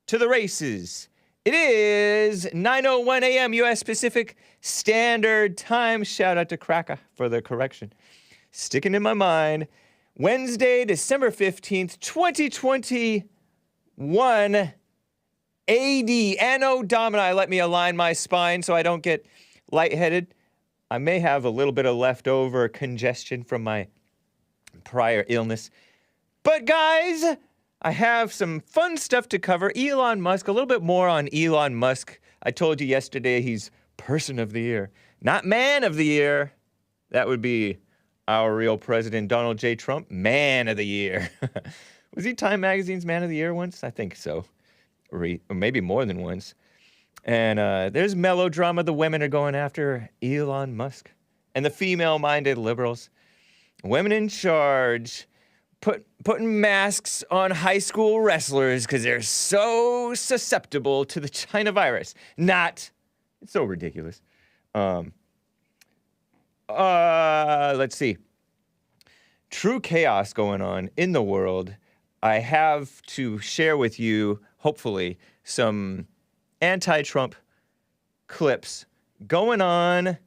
to the races. It is 9:01 a.m. U.S. Pacific Standard Time. Shout out to Kraka for the correction. Sticking in my mind. Wednesday, December 15th, 2021. AD, Anno Domini. Let me align my spine so I don't get lightheaded. I may have a little bit of leftover congestion from my prior illness. But guys, I have some fun stuff to cover. Elon Musk, a little bit more on Elon Musk. I told you yesterday he's person of the year, not man of the year. That would be our real president, Donald J. Trump, man of the year. Was he Time Magazine's man of the year once? I think so. Or maybe more than once. And there's melodrama. The women are going after Elon Musk. And the female-minded liberals. Women in charge. Putting masks on high school wrestlers because they're so susceptible to the China virus. It's so ridiculous. Let's see. True chaos going on in the world. I have to share with you, hopefully, some anti-Trump clips going on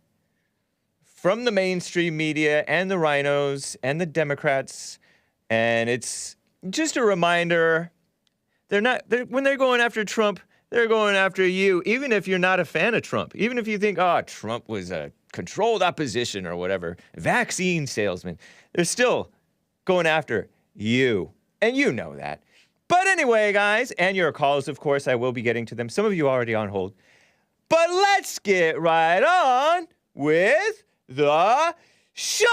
from the mainstream media and the rhinos and the Democrats. And it's just a reminder, when they're going after Trump, they're going after you, even if you're not a fan of Trump. Even if you think, Trump was a controlled opposition or whatever, vaccine salesman, they're still going after you. And you know that. But anyway, guys, and your calls, of course, I will be getting to them. Some of you already on hold. But let's get right on with the show!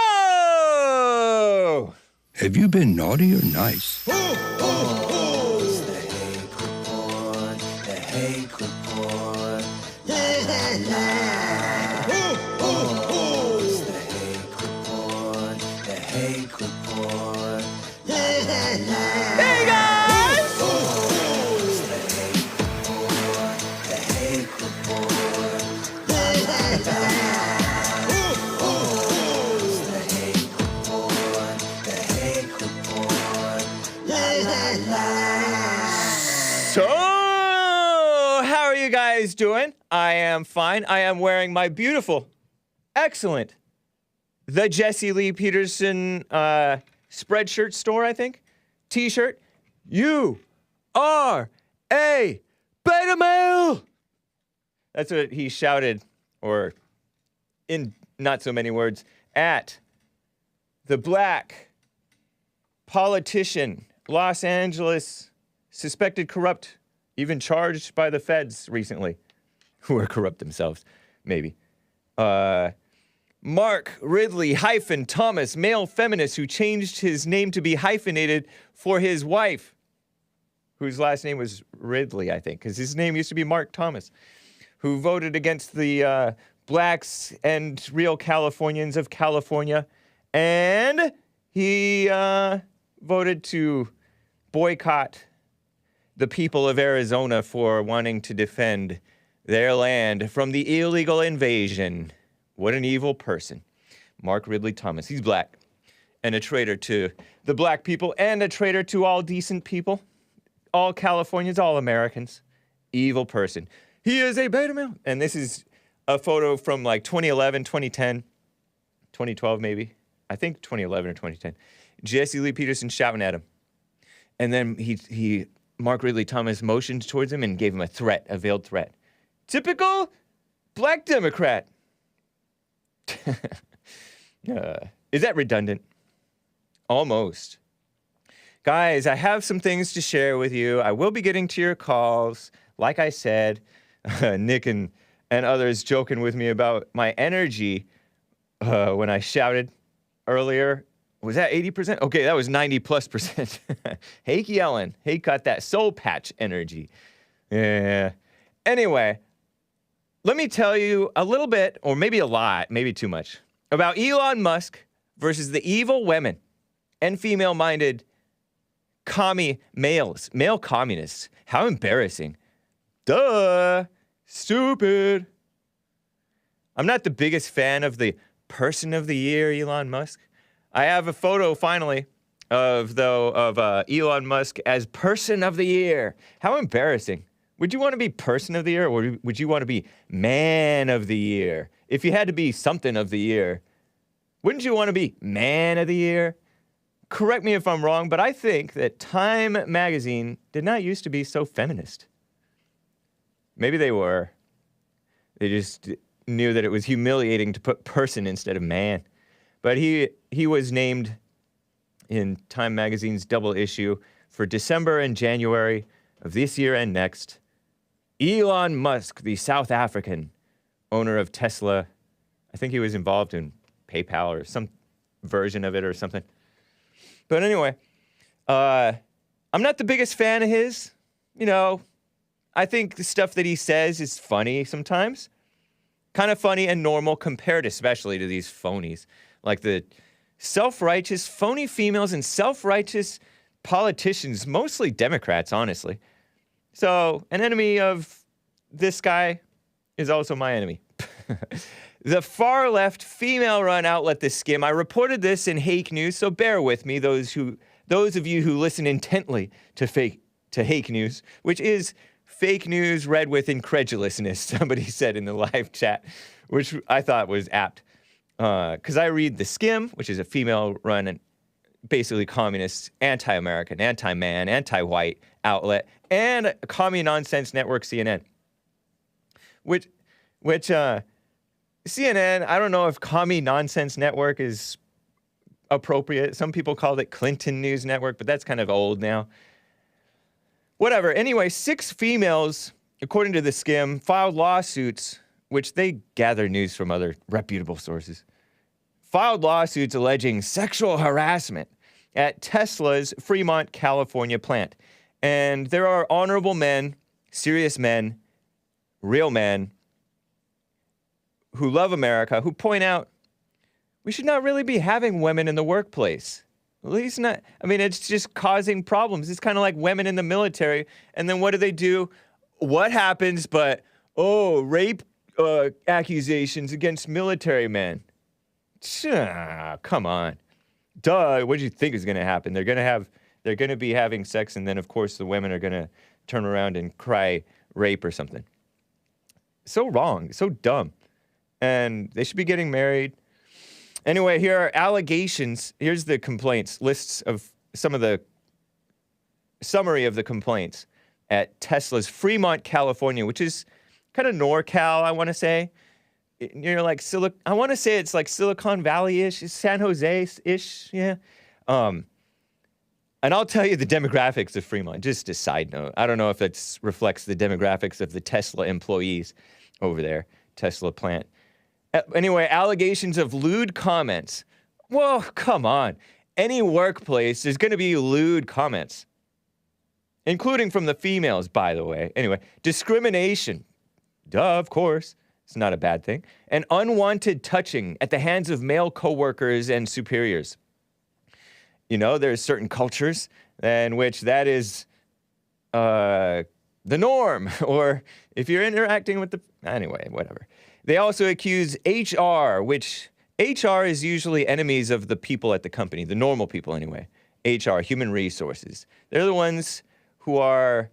Have you been naughty or nice? It's the Hake Report, the Hake Report. La la la. It's the Hake Report, the Hake Report. La la la. Hey guys! It's the Hake Report, the Hake Report. La la la. So, how are you guys doing? I am fine. I am wearing my beautiful, excellent, the Jesse Lee Peterson Spreadshirt store, I think, t-shirt. You are a beta male! That's what he shouted, or in not so many words, at the black politician, Los Angeles, suspected corrupt, even charged by the feds recently, who are corrupt themselves, maybe. Mark Ridley Thomas, male feminist who changed his name to be hyphenated for his wife, whose last name was Ridley, I think, because his name used to be Mark Thomas, who voted against the blacks and real Californians of California, and he voted to boycott the people of Arizona for wanting to defend their land from the illegal invasion. What an evil person. Mark Ridley Thomas. He's black and a traitor to the black people and a traitor to all decent people, all Californians, all Americans. Evil person. He is a beta male. And this is a photo from like 2011, 2010, 2012 maybe. I think 2011 or 2010. Jesse Lee Peterson shouting at him. And then Mark Ridley Thomas motioned towards him and gave him a threat, a veiled threat. Typical black Democrat. Is that redundant? Almost. Guys, I have some things to share with you. I will be getting to your calls. Like I said, Nick and others joking with me about my energy when I shouted earlier. Was that 80%? Okay, that was 90+%. Hake yelling. Hake got that soul patch energy. Yeah. Anyway, let me tell you a little bit, or maybe a lot, maybe too much, about Elon Musk versus the evil women and female-minded male communists. How embarrassing. Duh. Stupid. I'm not the biggest fan of the person of the year, Elon Musk. I have a photo, finally, of Elon Musk as Person of the Year. How embarrassing. Would you want to be Person of the Year, or would you want to be Man of the Year? If you had to be something of the year, wouldn't you want to be Man of the Year? Correct me if I'm wrong, but I think that Time magazine did not used to be so feminist. Maybe they were. They just knew that it was humiliating to put person instead of man. But he was named in Time magazine's double issue for December and January of this year and next. Elon Musk, the South African owner of Tesla. I think he was involved in PayPal or some version of it or something. But anyway, I'm not the biggest fan of his. You know, I think the stuff that he says is funny sometimes. Kind of funny and normal compared especially to these phonies. Like the self-righteous, phony females and self-righteous politicians, mostly Democrats, honestly. So an enemy of this guy is also my enemy. The far-left female-run outlet, TheSkimm. I reported this in Hake News, so bear with me, those of you who listen intently to Hake News, which is fake news read with incredulousness, somebody said in the live chat, which I thought was apt. Because I read TheSkimm, which is a female-run and basically communist, anti-American, anti-man, anti-white outlet, and commie nonsense network CNN. Which CNN, I don't know if commie nonsense network is appropriate. Some people called it Clinton News Network, but that's kind of old now. Whatever. Anyway, 6 females, according to TheSkimm, filed lawsuits, which they gather news from other reputable sources, filed lawsuits alleging sexual harassment at Tesla's Fremont, California plant. And there are honorable men, serious men, real men, who love America, who point out we should not really be having women in the workplace. At least not, I mean, it's just causing problems. It's kind of like women in the military. And then what do? What happens but, rape accusations against military men? Come on. Duh, what do you think is going to happen? They're going to be having sex, and then, of course, the women are going to turn around and cry rape or something. So wrong, so dumb. And they should be getting married. Anyway, here are allegations. Here's the complaints, lists of some of the summary of the complaints at Tesla's Fremont, California, which is kind of NorCal, I want to say. You're like I want to say it's like Silicon Valley-ish, San Jose-ish, yeah. And I'll tell you the demographics of Fremont, just a side note. I don't know if it reflects the demographics of the Tesla employees over there, Tesla plant. Anyway, allegations of lewd comments. Well, come on. Any workplace, there's going to be lewd comments, including from the females, by the way. Anyway, discrimination. Duh, of course. It's not a bad thing. And unwanted touching at the hands of male coworkers and superiors. You know, there's certain cultures in which that is the norm. Or if you're interacting with anyway, whatever. They also accuse HR, which HR is usually enemies of the people at the company, the normal people anyway. HR, human resources. They're the ones who are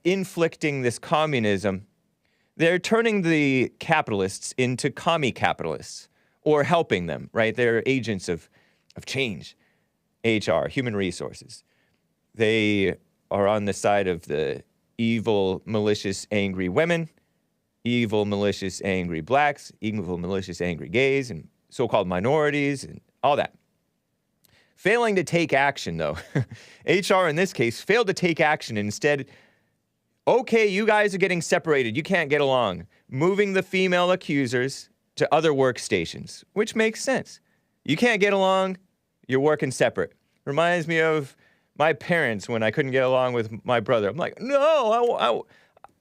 inflicting this communism. They're turning the capitalists into commie capitalists, or helping them, right? They're agents of change. HR, human resources. They are on the side of the evil, malicious, angry women, evil, malicious, angry blacks, evil, malicious, angry gays, and so-called minorities, and all that. Failing to take action, though. HR, in this case, failed to take action. Instead, okay, you guys are getting separated. You can't get along. Moving the female accusers to other workstations, which makes sense. You can't get along, you're working separate. Reminds me of my parents when I couldn't get along with my brother. I'm like, no,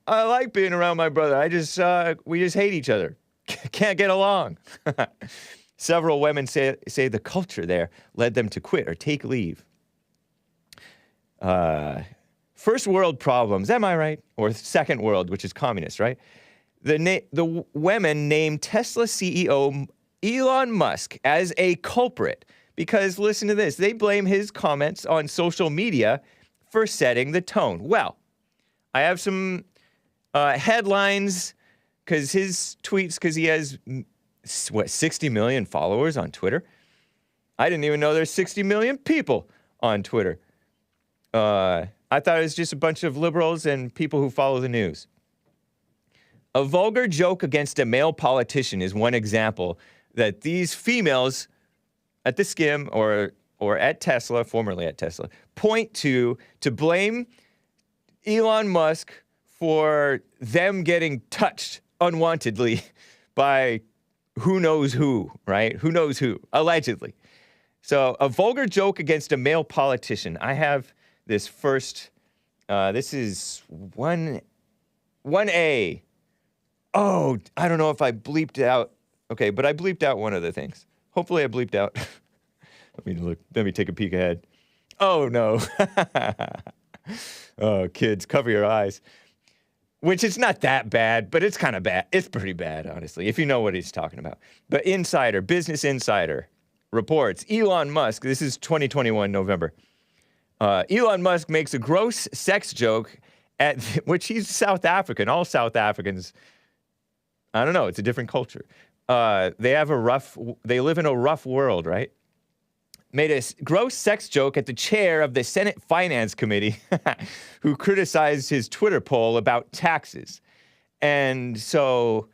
I like being around my brother. We just hate each other. Can't get along. Several women say the culture there led them to quit or take leave. First world problems, am I right? Or second world, which is communist, right? The women named Tesla CEO Elon Musk as a culprit because listen to this. They blame his comments on social media for setting the tone. Well, I have some headlines because his tweets, because he has, 60 million followers on Twitter? I didn't even know there's 60 million people on Twitter. I thought it was just a bunch of liberals and people who follow the news. A vulgar joke against a male politician is one example that these females at TheSkimm or at Tesla, formerly at Tesla, point to blame Elon Musk for them getting touched unwantedly by who knows who, right? Who knows who, allegedly. So a vulgar joke against a male politician. I have this first, this is 1A. Oh, I don't know if I bleeped out. Okay, but I bleeped out one of the things. Hopefully I bleeped out. Let me take a peek ahead. Oh, no. Oh, kids, cover your eyes. Which is not that bad, but it's kind of bad. It's pretty bad, honestly, if you know what he's talking about. But Business Insider reports Elon Musk, this is 2021 November. Elon Musk makes a gross sex joke which he's South African. All South Africans, I don't know, it's a different culture. They live in a rough world, right? Made a gross sex joke at the chair of the Senate Finance Committee who criticized his Twitter poll about taxes. And so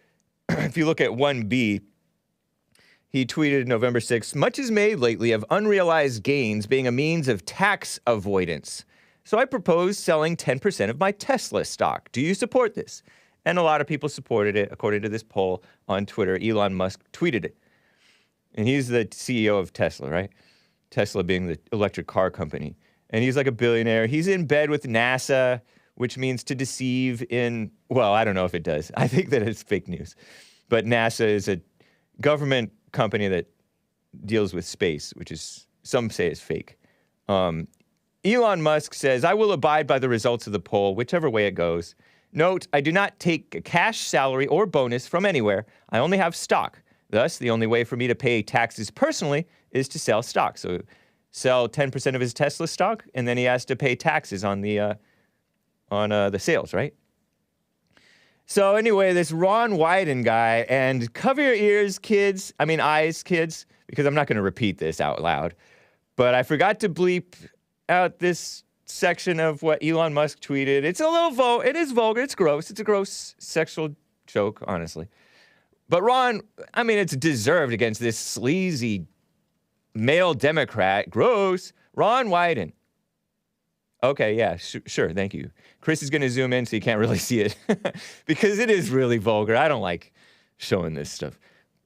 if you look at 1B, he tweeted November 6th, much is made lately of unrealized gains being a means of tax avoidance. So I propose selling 10% of my Tesla stock. Do you support this? And a lot of people supported it, according to this poll on Twitter. Elon Musk tweeted it. And he's the CEO of Tesla, right? Tesla being the electric car company. And he's like a billionaire. He's in bed with NASA, which means to deceive in, well, I don't know if it does. I think that it's fake news. But NASA is a government company that deals with space, which is, some say is fake. Elon Musk says, I will abide by the results of the poll, whichever way it goes. Note, I do not take a cash salary or bonus from anywhere. I only have stock. Thus, the only way for me to pay taxes personally is to sell stock. So sell 10% of his Tesla stock, and then he has to pay taxes on the sales, right? So anyway, this Ron Wyden guy, and cover your ears, kids. Eyes, kids, because I'm not going to repeat this out loud. But I forgot to bleep out this section of what Elon Musk tweeted. It's a little it is vulgar. It's gross. It's a gross sexual joke, honestly. But Ron, it's deserved against this sleazy male Democrat. Gross. Ron Wyden. Okay, yeah, sure, thank you. Chris is going to zoom in so you can't really see it because it is really vulgar. I don't like showing this stuff.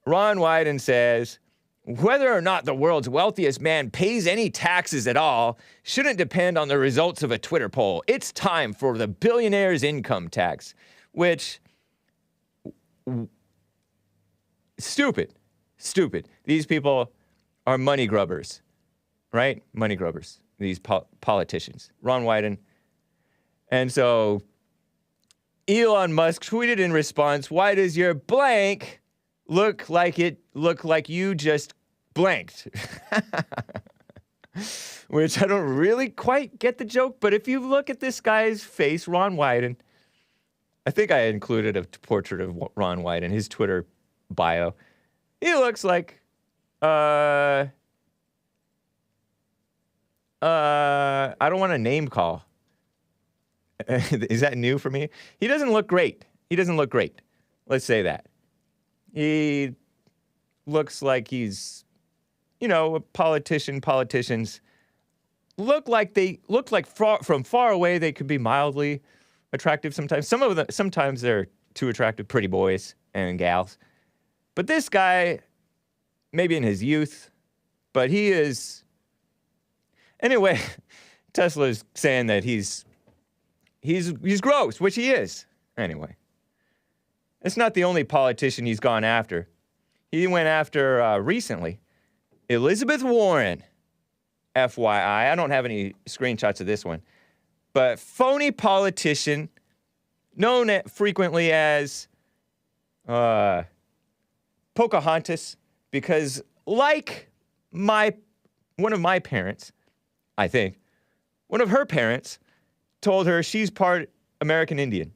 Ron Wyden says, whether or not the world's wealthiest man pays any taxes at all shouldn't depend on the results of a Twitter poll. It's time for the billionaire's income tax, which... Stupid. These people are money grubbers, right? Money grubbers, these politicians. Ron Wyden. And so Elon Musk tweeted in response, why does your blank look like you just blanked? Which I don't really quite get the joke, but if you look at this guy's face, Ron Wyden, I think I included a portrait of Ron Wyden, his Twitter bio. He looks like I don't want to name call. Is that new for me? He doesn't look great. Let's say that. He looks like he's, a politician. Politicians look like from far away they could be mildly attractive sometimes. Sometimes they're too attractive, pretty boys and gals. But this guy, maybe in his youth, but he is... Anyway, Tesla's saying that he's gross, which he is. Anyway. It's not the only politician he's gone after. He went after, recently, Elizabeth Warren. FYI. I don't have any screenshots of this one. But phony politician, known frequently as... Pocahontas, because like my one of my parents, I think, one of her parents told her she's part American Indian.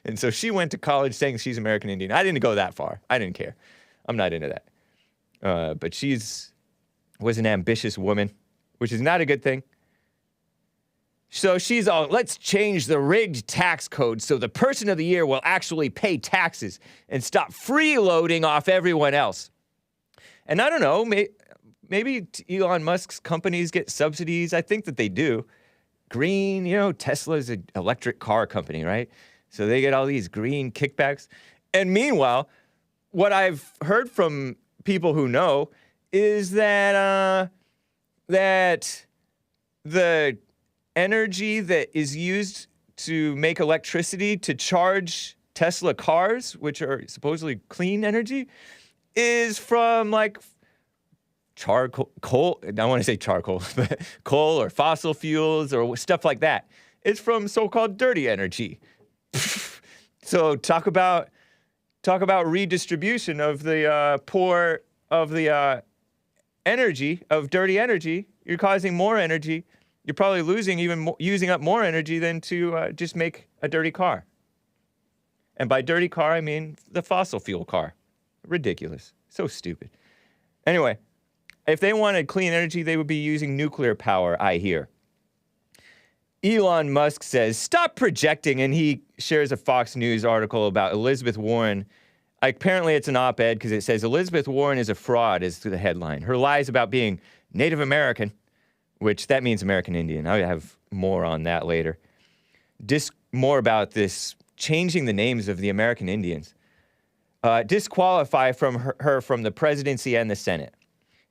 And so she went to college saying she's American Indian. I didn't go that far. I didn't care. I'm not into that. But was an ambitious woman, which is not a good thing. So she's all, let's change the rigged tax code so the person of the year will actually pay taxes and stop freeloading off everyone else. And I don't know, maybe Elon Musk's companies get subsidies. I think that they do. Green, Tesla's an electric car company, right? So they get all these green kickbacks. And meanwhile, what I've heard from people who know is that that the energy that is used to make electricity to charge Tesla cars, which are supposedly clean energy, is from like coal. I don't want to say charcoal, but coal or fossil fuels or stuff like that. It's from so-called dirty energy. So talk about redistribution of the poor, of the energy, of dirty energy. You're causing more energy. You're probably using up more energy than to just make a dirty car. And by dirty car, I mean the fossil fuel car. Ridiculous. So stupid. Anyway, if they wanted clean energy, they would be using nuclear power, I hear. Elon Musk says, stop projecting, and he shares a Fox News article about Elizabeth Warren. Apparently, it's an op-ed because it says Elizabeth Warren is a fraud, is the headline. Her lies about being Native American, which that means American Indian. I'll have more on that later. More about this changing the names of the American Indians. Disqualify her from the presidency and the Senate.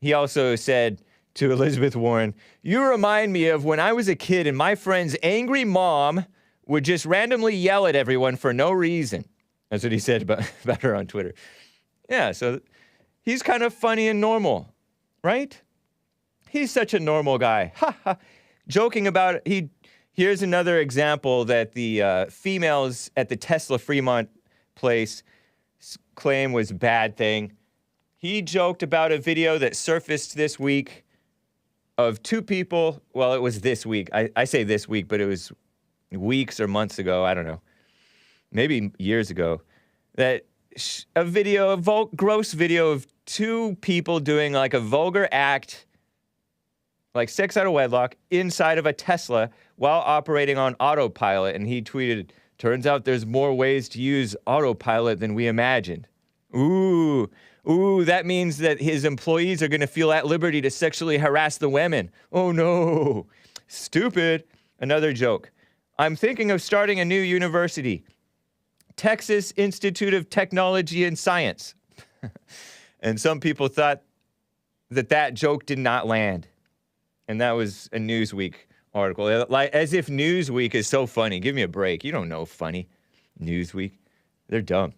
He also said to Elizabeth Warren, you remind me of when I was a kid and my friend's angry mom would just randomly yell at everyone for no reason. That's what he said about her on Twitter. Yeah, so he's kind of funny and normal, right? He's such a normal guy. Ha ha. Joking about it. Here's another example that the females at the Tesla Fremont place claim was a bad thing. He joked about a video that surfaced this week of two people. Well, it was this week. I say this week, but it was weeks or months ago. I don't know. Maybe years ago. That a video, gross video of two people doing like a vulgar act, like sex out of wedlock, inside of a Tesla while operating on autopilot. And he tweeted, turns out there's more ways to use autopilot than we imagined. Ooh, that means that his employees are going to feel at liberty to sexually harass the women. Oh, no. Stupid. Another joke. I'm thinking of starting a new university. Texas Institute of Technology and Science. And some people thought that joke did not land. And that was a Newsweek article. Like, as if Newsweek is so funny. Give me a break. You don't know funny. Newsweek. They're dumb.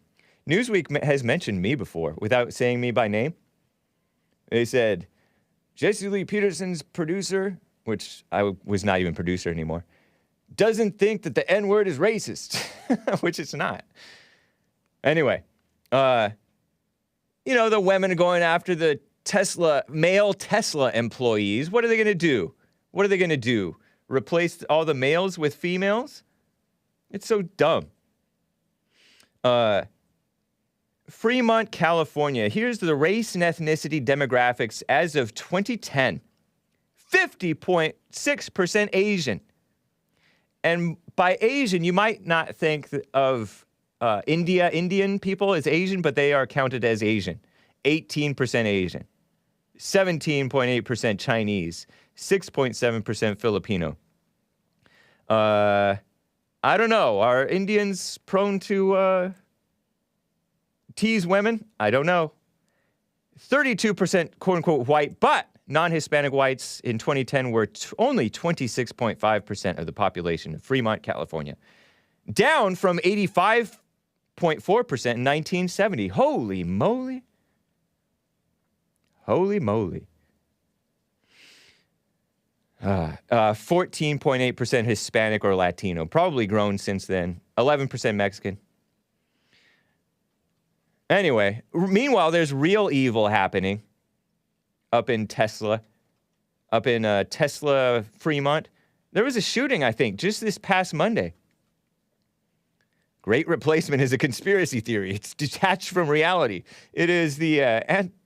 Newsweek has mentioned me before without saying me by name. They said, Jesse Lee Peterson's producer, which I was not even producer anymore, doesn't think that the N-word is racist, which it's not. Anyway, the women are going after the male Tesla employees. What are they going to do? What are they going to do? Replace all the males with females? It's so dumb. Fremont, California. Here's the race and ethnicity demographics as of 2010. 50.6% Asian. And by Asian, you might not think of Indian people as Asian, but they are counted as Asian. 18% Asian. 17.8% Chinese. 6.7% Filipino. I don't know. Are Indians prone to tease women? I don't know. 32% quote-unquote white, but non-Hispanic whites in 2010 were only 26.5% of the population of Fremont, California. Down from 85.4% in 1970. Holy moly. Holy moly. 14.8% Hispanic or Latino. Probably grown since then. 11% Mexican. Anyway, meanwhile, there's real evil happening. up in Tesla Fremont. There was a shooting, I think, just this past Monday. Great Replacement is a conspiracy theory. It's detached from reality. It is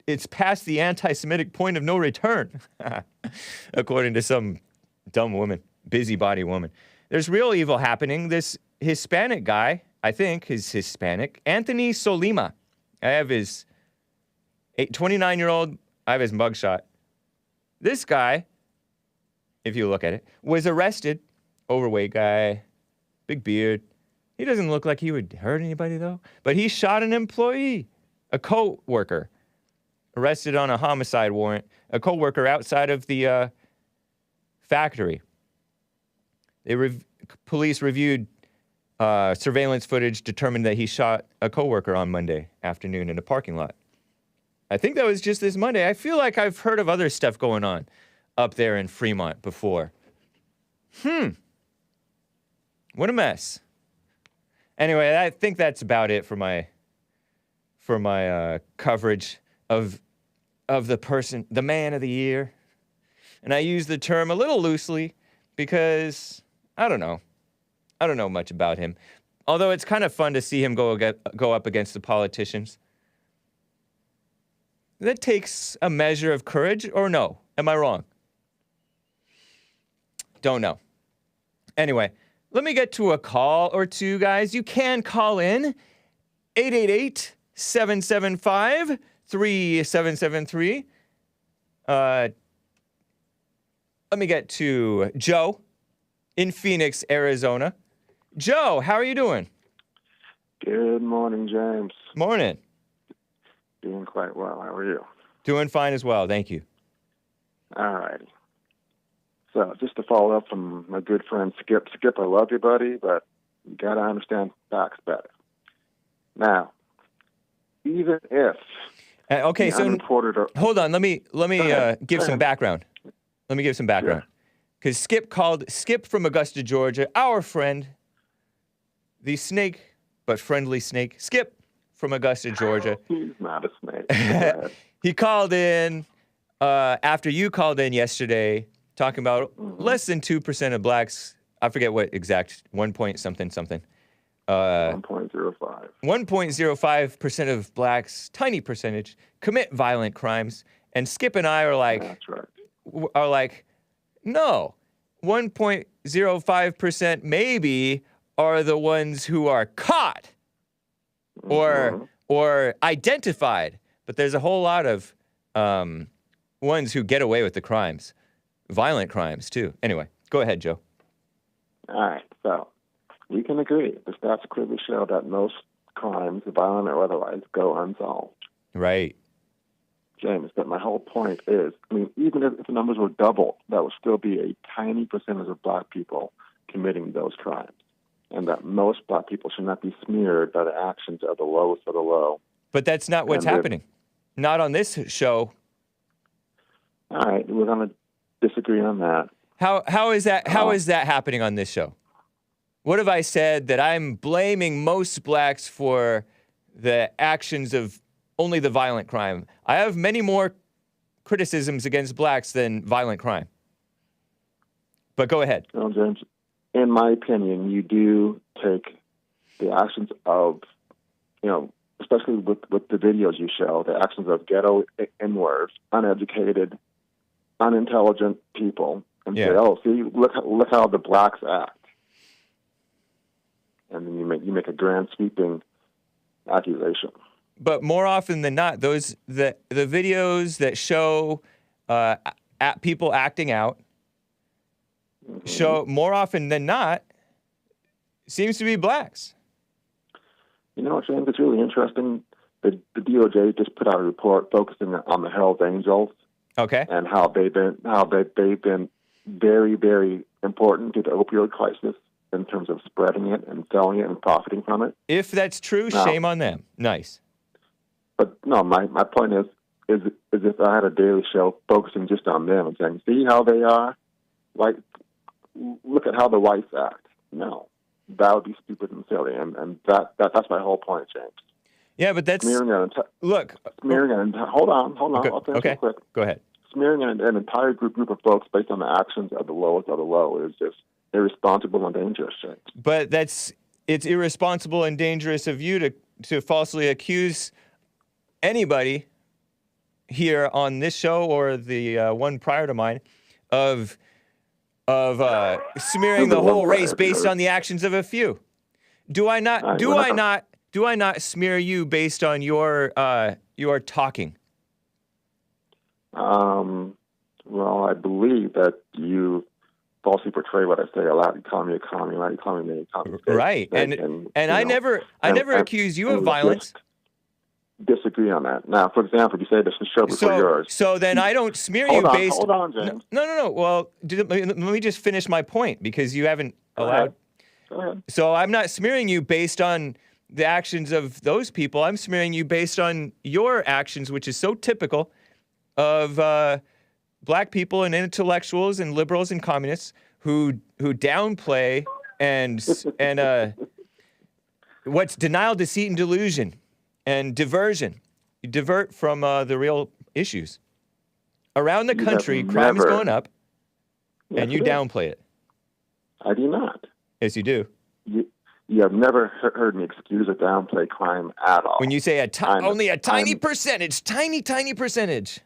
it's past the anti-Semitic point of no return, according to some dumb woman, busybody woman. There's real evil happening. This Hispanic guy, I think, is Hispanic. Anthony Solima. I have his 29-year-old. I have his mugshot. This guy, if you look at it, was arrested. Overweight guy, big beard. He doesn't look like he would hurt anybody, though. But he shot an employee, a co-worker, arrested on a homicide warrant, a co-worker outside of the factory. Police reviewed surveillance footage, determined that he shot a co-worker on Monday afternoon in a parking lot. I think that was just this Monday. I feel like I've heard of other stuff going on up there in Fremont before. What a mess. Anyway, I think that's about it for my coverage of the man of the year. And I use the term a little loosely because I don't know much about him. Although it's kind of fun to see him go up against the politicians. That takes a measure of courage, or no? Am I wrong? Don't know. Anyway, let me get to a call or two, guys. You can call in 888-775-3773. Let me get to Joe in Phoenix, Arizona. Joe, how are you doing? Good morning, James. Morning. Doing quite well. How are you? Doing fine as well, thank you. All righty. So, just to follow up from my good friend Skip. Skip, I love you, buddy, but you got to understand facts better. Now, even if okay, so hold on. Let me give some background. Let me give some background. Because Skip from Augusta, Georgia, our friend, the snake, but friendly snake, Skip from Augusta, Georgia. He's not a snake. He called in after you called in yesterday, talking about less than 2% of blacks. I forget what exact 1 point something. 1.05. 1.05% of blacks, tiny percentage, commit violent crimes. And Skip and I are like, that's right. No, 1.05% maybe are the ones who are caught or identified. But there's a whole lot of ones who get away with the crimes, violent crimes too. Anyway, go ahead, Joe. All right, so we can agree. The stats clearly show that most crimes, violent or otherwise, go unsolved. Right. James, but my whole point is, even if the numbers were double, that would still be a tiny percentage of black people committing those crimes. And that most black people should not be smeared by the actions of the lowest of the low. But that's not what's happening. Not on this show. All right, we're going to disagree on that. How is that happening on this show? What have I said that I'm blaming most blacks for the actions of only the violent crime? I have many more criticisms against blacks than violent crime. But go ahead. Well, James, in my opinion, you do take the actions of, especially with the videos you show, the actions of ghetto N-words, uneducated, unintelligent people, and say, "Oh, see, look how the blacks act," and then you make a grand sweeping accusation. But more often than not, the videos that show people acting out show more often than not seems to be blacks. James, it's really interesting. The DOJ just put out a report focusing on the Hells Angels. Okay. And how they've been very, very important to the opioid crisis in terms of spreading it and selling it and profiting from it. If that's true, shame on them. Nice. But no, my point is if I had a daily show focusing just on them and saying, see how they are? Like, look at how the whites act. No, that would be stupid and silly. And that's my whole point, James. Yeah, but that's... Hold on. Okay. I'll finish real quick. Go ahead. smearing an entire group of folks based on the actions of the lowest of the low is just irresponsible and dangerous. Shit. But it's irresponsible and dangerous of you to falsely accuse anybody here on this show or the one prior to mine of smearing the whole race based on the actions of a few. Do I not smear you based on your talking? Well, I believe that you falsely portray what I say a lot. You call me a commie, right? You call me a commie. Right, and I never accuse you of violence. Disagree on that. Now, for example, you say this is show before yours. So then I don't smear you based. Hold on, James. No. Well, let me just finish my point because you haven't allowed. Go ahead. So I'm not smearing you based on the actions of those people. I'm smearing you based on your actions, which is so typical of black people and intellectuals and liberals and communists who downplay and what's denial, deceit, and delusion and diversion. You divert from the real issues. Around the country, crime is going up, and you downplay it. I do not. Yes, you do. You have never heard me excuse or downplay crime at all. When you say only a tiny percentage, tiny percentage,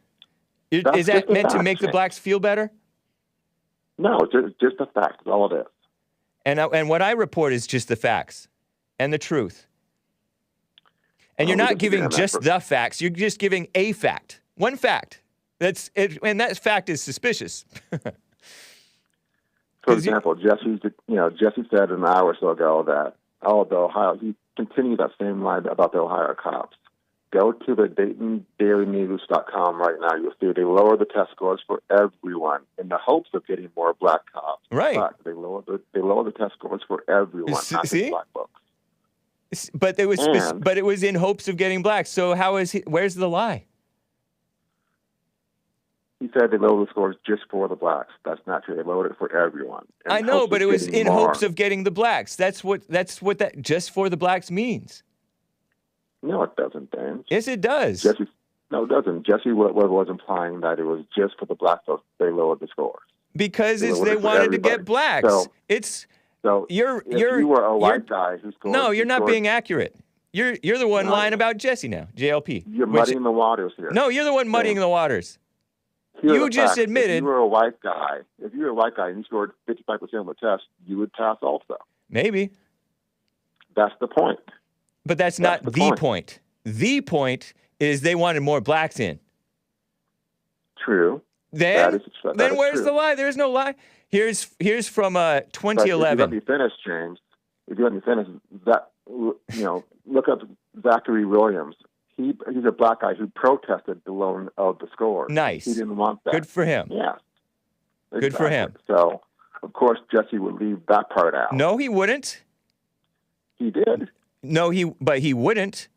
is that meant to make the blacks feel better? No, just the facts. That's all it is. And what I report is just the facts and the truth. And you're not giving just the facts. You're just giving a fact, one fact. That's it, and that fact is suspicious. For example, Jesse said an hour or so ago that he continued that same line about the Ohio cops. Go to the DaytonDailyNews.com right now. You'll see they lower the test scores for everyone in the hopes of getting more black cops. Right. But they lower the test scores for everyone, not just black folks. But it was in hopes of getting black. So where's the lie? He said they lowered the scores just for the blacks. That's not true. They lowered it for everyone. I know, but it was in hopes of getting the blacks. That's what that just for the blacks means. No, it doesn't, Dan. Yes, it does. No, it doesn't. Jesse was implying that it was just for the black folks they lowered the scores. Because they wanted to get blacks. So if you were a white guy who scored... No, you're not being accurate. You're the one lying about Jesse now, JLP. You're muddying the waters here. No, you're the one muddying the waters. You just admitted... If you were a white guy and you scored 55% of the test, you would pass also. Maybe. That's the point. But that's not the point. The point is they wanted more blacks in. True. Then where's the lie? There's no lie. Here's from 2011. If you let me finish, James. If you let me finish, look up Zachary Williams. He's a black guy who protested the lowering of the scores. Nice. He didn't want that. Good for him. Yeah. Exactly. Good for him. So, of course, Jesse would leave that part out. No, he wouldn't. He did. No, but he wouldn't.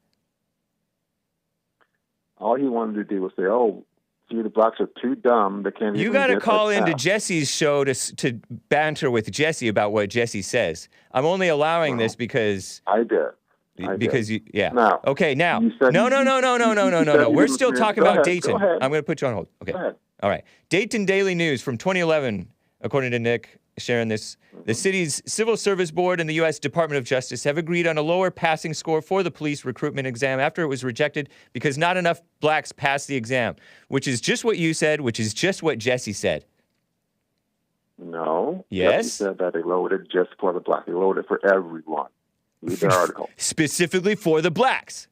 All he wanted to do was say, the blacks are too dumb. They can't even You got to call into test. Jesse's show to banter with Jesse about what Jesse says. I'm only allowing this because... I did. Now. Okay, now. No. We're still talking about Dayton. I'm going to put you on hold. Okay. All right. Dayton Daily News from 2011, according to Nick sharing this. The city's Civil Service Board and the U.S. Department of Justice have agreed on a lower passing score for the police recruitment exam after it was rejected because not enough blacks passed the exam, which is just what you said, which is just what Jesse said. No. Yes? Jesse said that they lowered it just for the blacks. They lowered it for everyone. Read the article. Specifically for the blacks.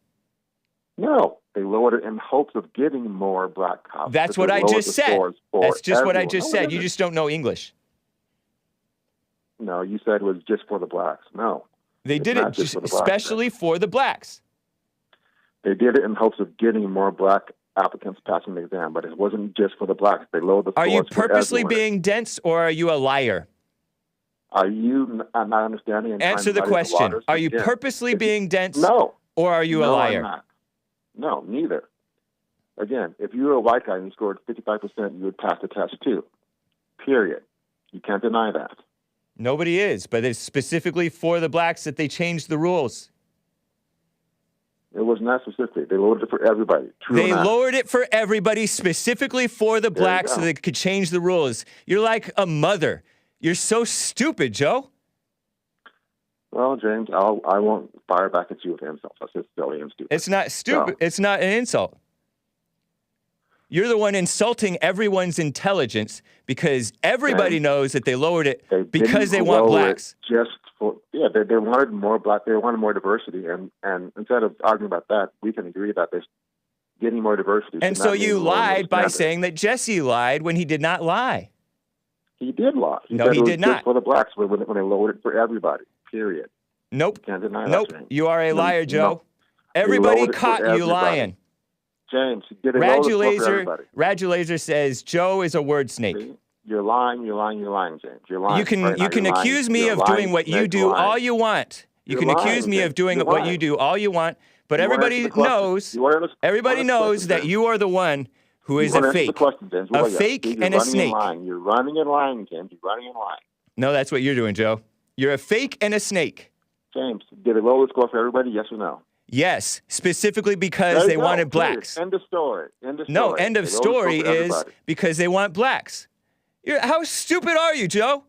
No, they lowered it in hopes of getting more black cops. That's what I just said. That's just what I just said. No, you just don't know English. No, you said it was just for the blacks. No. They did it especially for the blacks. They did it in hopes of getting more black applicants passing the exam, but it wasn't just for the blacks. They lowered the scores. Are you purposely for everyone. being dense or are you a liar? Are you not understanding? Answer the question. Are you purposely being dense? No. Or are you a liar? I'm not. No, neither. Again, if you were a white guy and you scored 55%, you would pass the test too. Period. You can't deny that. Nobody is, but it's specifically for the blacks that they changed the rules. It was not specifically. They lowered it for everybody. True They or not? lowered it for everybody, specifically for the blacks, so go. they could change the rules. You're like a mother. You're so stupid, Joe. Well, James, I won't fire back at you with insults. That's just silly and stupid. It's not stupid. So, It's not an insult. You're the one insulting everyone's intelligence because everybody knows that they lowered it because they want blacks. Just for they wanted more black. They wanted more diversity, and instead of arguing about that, we can agree that there's getting more diversity. And so you lied by saying that Jesse lied when he did not lie. He did lie. No, said he it was did not. just for the blacks when they lowered it for everybody. Period. Nope. Can't deny that, Nope. James. You are a liar, Joe. No. Everybody lowered it for caught you everybody. lying. James, did it lower the score for everybody? Radulaser says Joe is a word snake. See? You're lying, James. You're lying. You can right now. you can You're accuse lying. me You're of lying. doing what you Snake, do lying. all you want. You You're can lying, accuse me of James. doing You're what lying. you do all you want, but You wanna everybody answer the question. knows You wanna answer- everybody answer the knows question, that James. you are the one who is You wanna a answer the fake. question, James. A Well, yeah. fake See, you're and a running snake. lying. You're running and lying, James. You're running and lying. No, that's what you're doing, Joe. You're a fake and a snake. James, did it lower the score for everybody? Yes or no? Yes, specifically because There you they go. wanted Period. blacks. End of story. End of story. No, end of They lowered the score story for is everybody. because they want blacks. How stupid are you, Joe?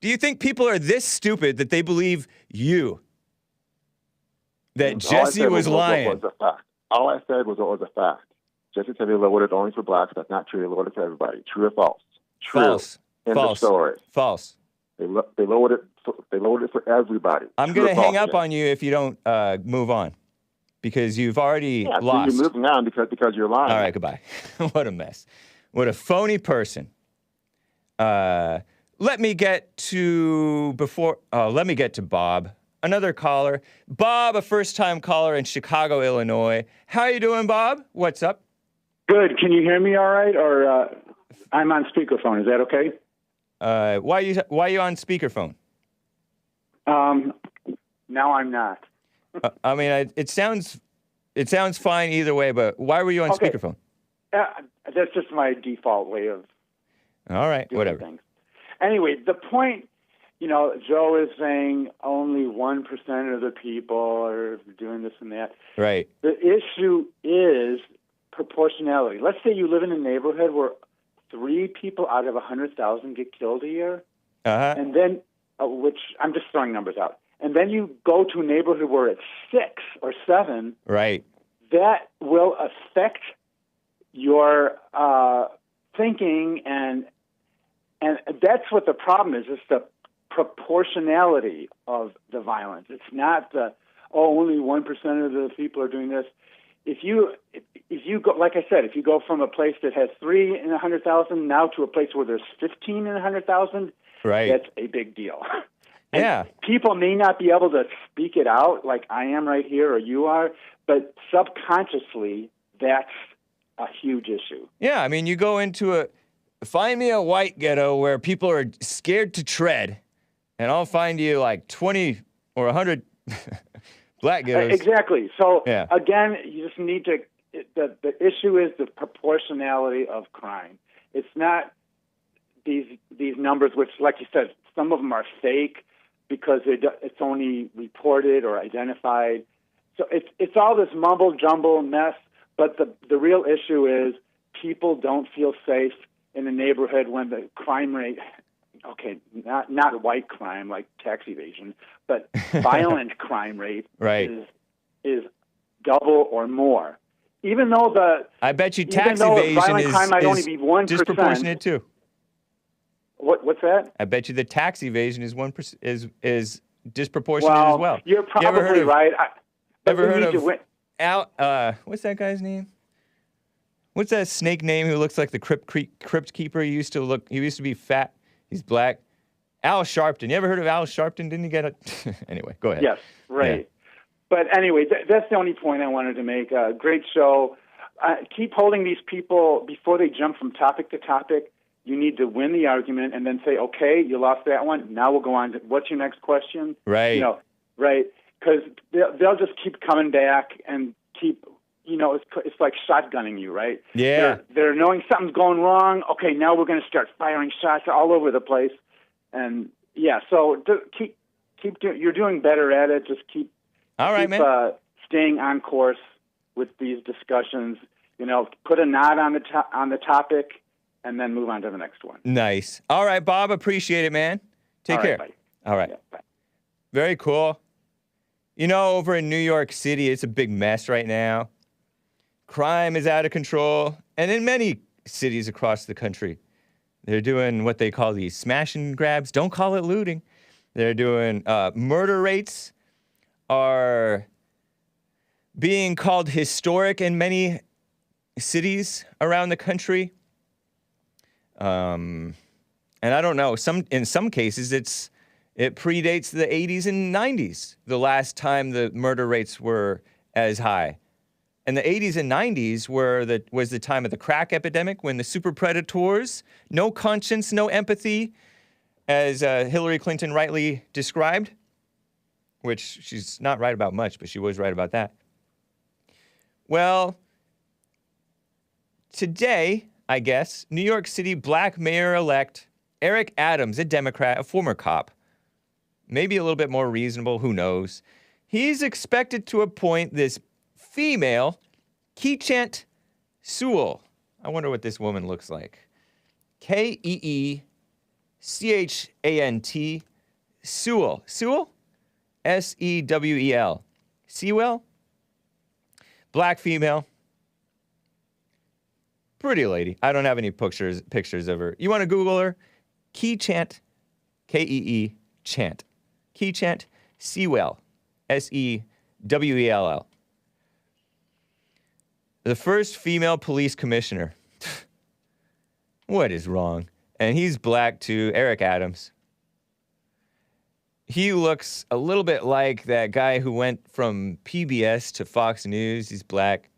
Do you think people are this stupid that they believe you? That All I Jesse said was lying. Was a fact. All I said was a fact. Jesse said they lowered it only for blacks. That's not true. They lowered it for everybody. True or false? True. False. End False. of story. False. They lowered it. They lowered it for everybody. I'm True going to or hang false, up James? on you if you don't move on because you've already Yeah, so lost. you're moving on because you're lying. All right, goodbye. What a mess. What a phony person. Let me get to Bob, another caller. Bob, a first-time caller in Chicago, Illinois. How you doing, Bob? What's up? Good. Can you hear me all right? Or I'm on speakerphone. Is that okay? Why are you on speakerphone? Now I'm not. I mean, it sounds fine either way, but why were you on Okay. speakerphone? That's just my default way of All right, doing whatever. things. Anyway, the point, Joe is saying only 1% of the people are doing this and that. Right. The issue is proportionality. Let's say you live in a neighborhood where 3 people out of 100,000 get killed a year, Uh-huh. and then, which I'm just throwing numbers out, and then you go to a neighborhood where it's 6 or 7, Right. that will affect your thinking, and that's what the problem is. It's the proportionality of the violence. It's not only 1% of the people are doing this. If you go, like I said, if you go from a place that has 3 in 100,000 now to a place where there's 15 in 100,000, Right. that's a big deal. And Yeah. people may not be able to speak it out like I am right here or you are, but subconsciously, that's a huge issue. Yeah, I mean, you go into find me a white ghetto where people are scared to tread, and I'll find you like 20 or 100 black ghettos. Exactly. So, Yeah. again, you just need to, the issue is the proportionality of crime. It's not these numbers, which, like you said, some of them are fake because it's only reported or identified. So it's all this mumble-jumble mess, but the real issue is people don't feel safe in a neighborhood when the crime rate, okay, not white crime like tax evasion, but violent crime rate Right. is double or more. Even though I bet you even tax though evasion violent crime might only is be 1%. disproportionate too. What's that? I bet you the tax evasion is 1% is disproportionate as well. You're You ever heard probably of- right. Ever heard of Al? What's that guy's name? What's that snake name who looks like the crypt keeper? He used to be fat. He's black. Al Sharpton. You ever heard of Al Sharpton? Didn't you get it? Anyway, go ahead. Yes, right. Yeah. But anyway, that's the only point I wanted to make. Great show. Keep holding these people before they jump from topic to topic. You need to win the argument and then say, okay, you lost that one. Now we'll go on to what's your next question? Right. Right. Because they'll just keep coming back and keep, it's like shotgunning you, right? Yeah. They're knowing something's going wrong. Okay, now we're going to start firing shots all over the place. And yeah, so keep doing. You're doing better at it. Just keep. All right, keep, man. staying on course with these discussions. Put a knot on the topic, and then move on to the next one. Nice. All right, Bob. Appreciate it, man. Take All care. right, buddy. All right. Yeah, bye. Very cool. Over in New York City, it's a big mess right now. Crime is out of control. And in many cities across the country, they're doing what they call these smash and grabs. Don't call it looting. They're doing murder rates are being called historic in many cities around the country. And I don't know. In some cases, it predates the 80s and 90s, the last time the murder rates were as high. And the 80s and 90s was the time of the crack epidemic, when the super predators, no conscience, no empathy, as Hillary Clinton rightly described, which she's not right about much, but she was right about that. Well, today, I guess, New York City black mayor-elect Eric Adams, a Democrat, a former cop, maybe a little bit more reasonable, who knows. He's expected to appoint this female, Keechant Sewell. I wonder what this woman looks like. Keechant Sewell. Sewell? Sewell. Sewell? Black female. Pretty lady. I don't have any pictures of her. You want to Google her? Keechant. K-E-E. Chant. Keechant Sewell. Sewell. The first female police commissioner. What is wrong? And he's black too, Eric Adams. He looks a little bit like that guy who went from PBS to Fox News. He's black,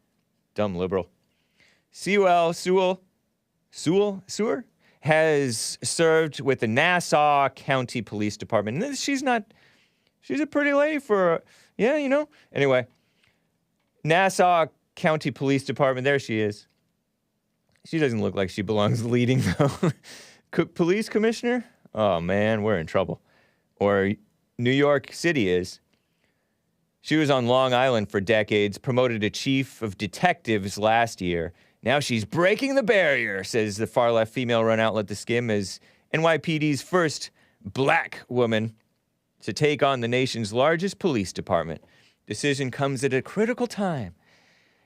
dumb liberal. Sewell has served with the Nassau County Police Department. And she's a pretty lady for, Anyway, Nassau County Police Department, there she is. She doesn't look like she belongs leading, though. Police commissioner? Oh, man, we're in trouble. Or New York City is. She was on Long Island for decades, promoted to chief of detectives last year. Now she's breaking the barrier, says the far-left female-run outlet TheSkimm, as NYPD's first black woman to take on the nation's largest police department. Decision comes at a critical time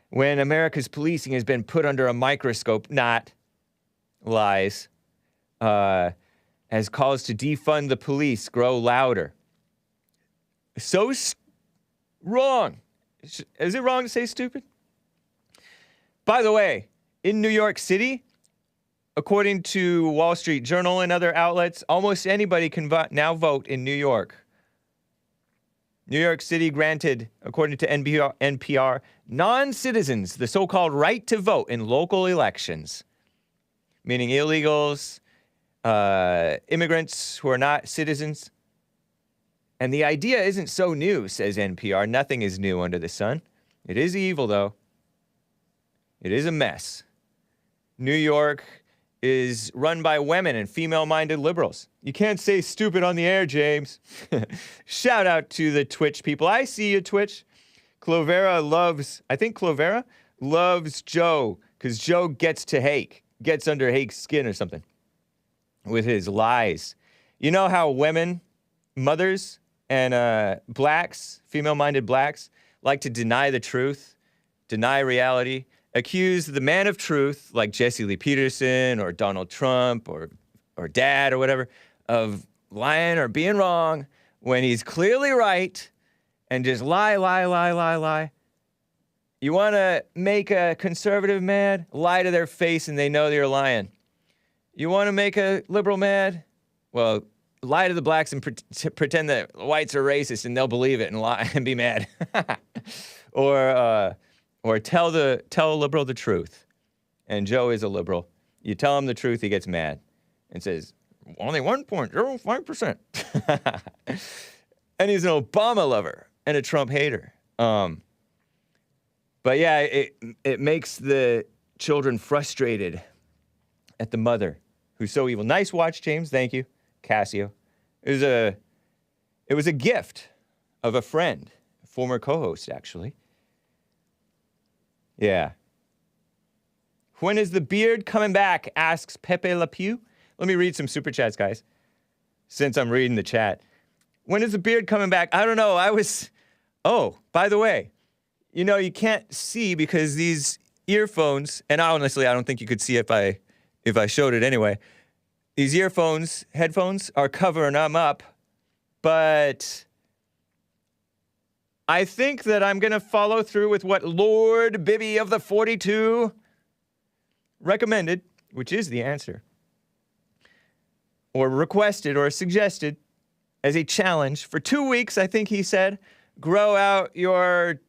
when America's policing has been put under a microscope, not lies, as calls to defund the police grow louder. So wrong. Is it wrong to say stupid? By the way, in New York City, according to Wall Street Journal and other outlets, almost anybody can now vote in New York. New York City granted, according to NPR, non-citizens the so-called right to vote in local elections, meaning illegals, immigrants who are not citizens. And the idea isn't so new, says NPR. Nothing is new under the sun. It is evil, though. It is a mess. New York is run by women and female-minded liberals. You can't say stupid on the air, James. Shout out to the Twitch people. I see you, Twitch. Clovera loves Joe, because Joe gets to Hake, gets under Hake's skin or something with his lies. You know how women, mothers, and blacks, female-minded blacks, like to deny the truth, deny reality, accuse the man of truth, like Jesse Lee Peterson or Donald Trump or Dad or whatever, of lying or being wrong when he's clearly right, and just lie. You want to make a conservative mad? Lie to their face and they know you're lying. You want to make a liberal mad? Well, lie to the blacks and pretend that whites are racist and they'll believe it and lie and be mad. Or tell a liberal the truth. And Joe is a liberal. You tell him the truth, he gets mad and says, only 1.05%. And he's an Obama lover and a Trump hater. But yeah, it makes the children frustrated at the mother who's so evil. Nice watch, James. Thank you, Casio. It was a gift of a friend, former co-host, actually. Yeah. When is the beard coming back? Asks Pepe Le Pew. Let me read some super chats, guys, since I'm reading the chat. When is the beard coming back? I don't know. Oh, by the way, you know, you can't see because these earphones, and honestly, I don't think you could see if I showed it anyway. These headphones are covering them up, but I think that I'm going to follow through with what Lord Bibby of the 42 recommended, which is the answer, or requested or suggested as a challenge for 2 weeks. I think he said, grow out your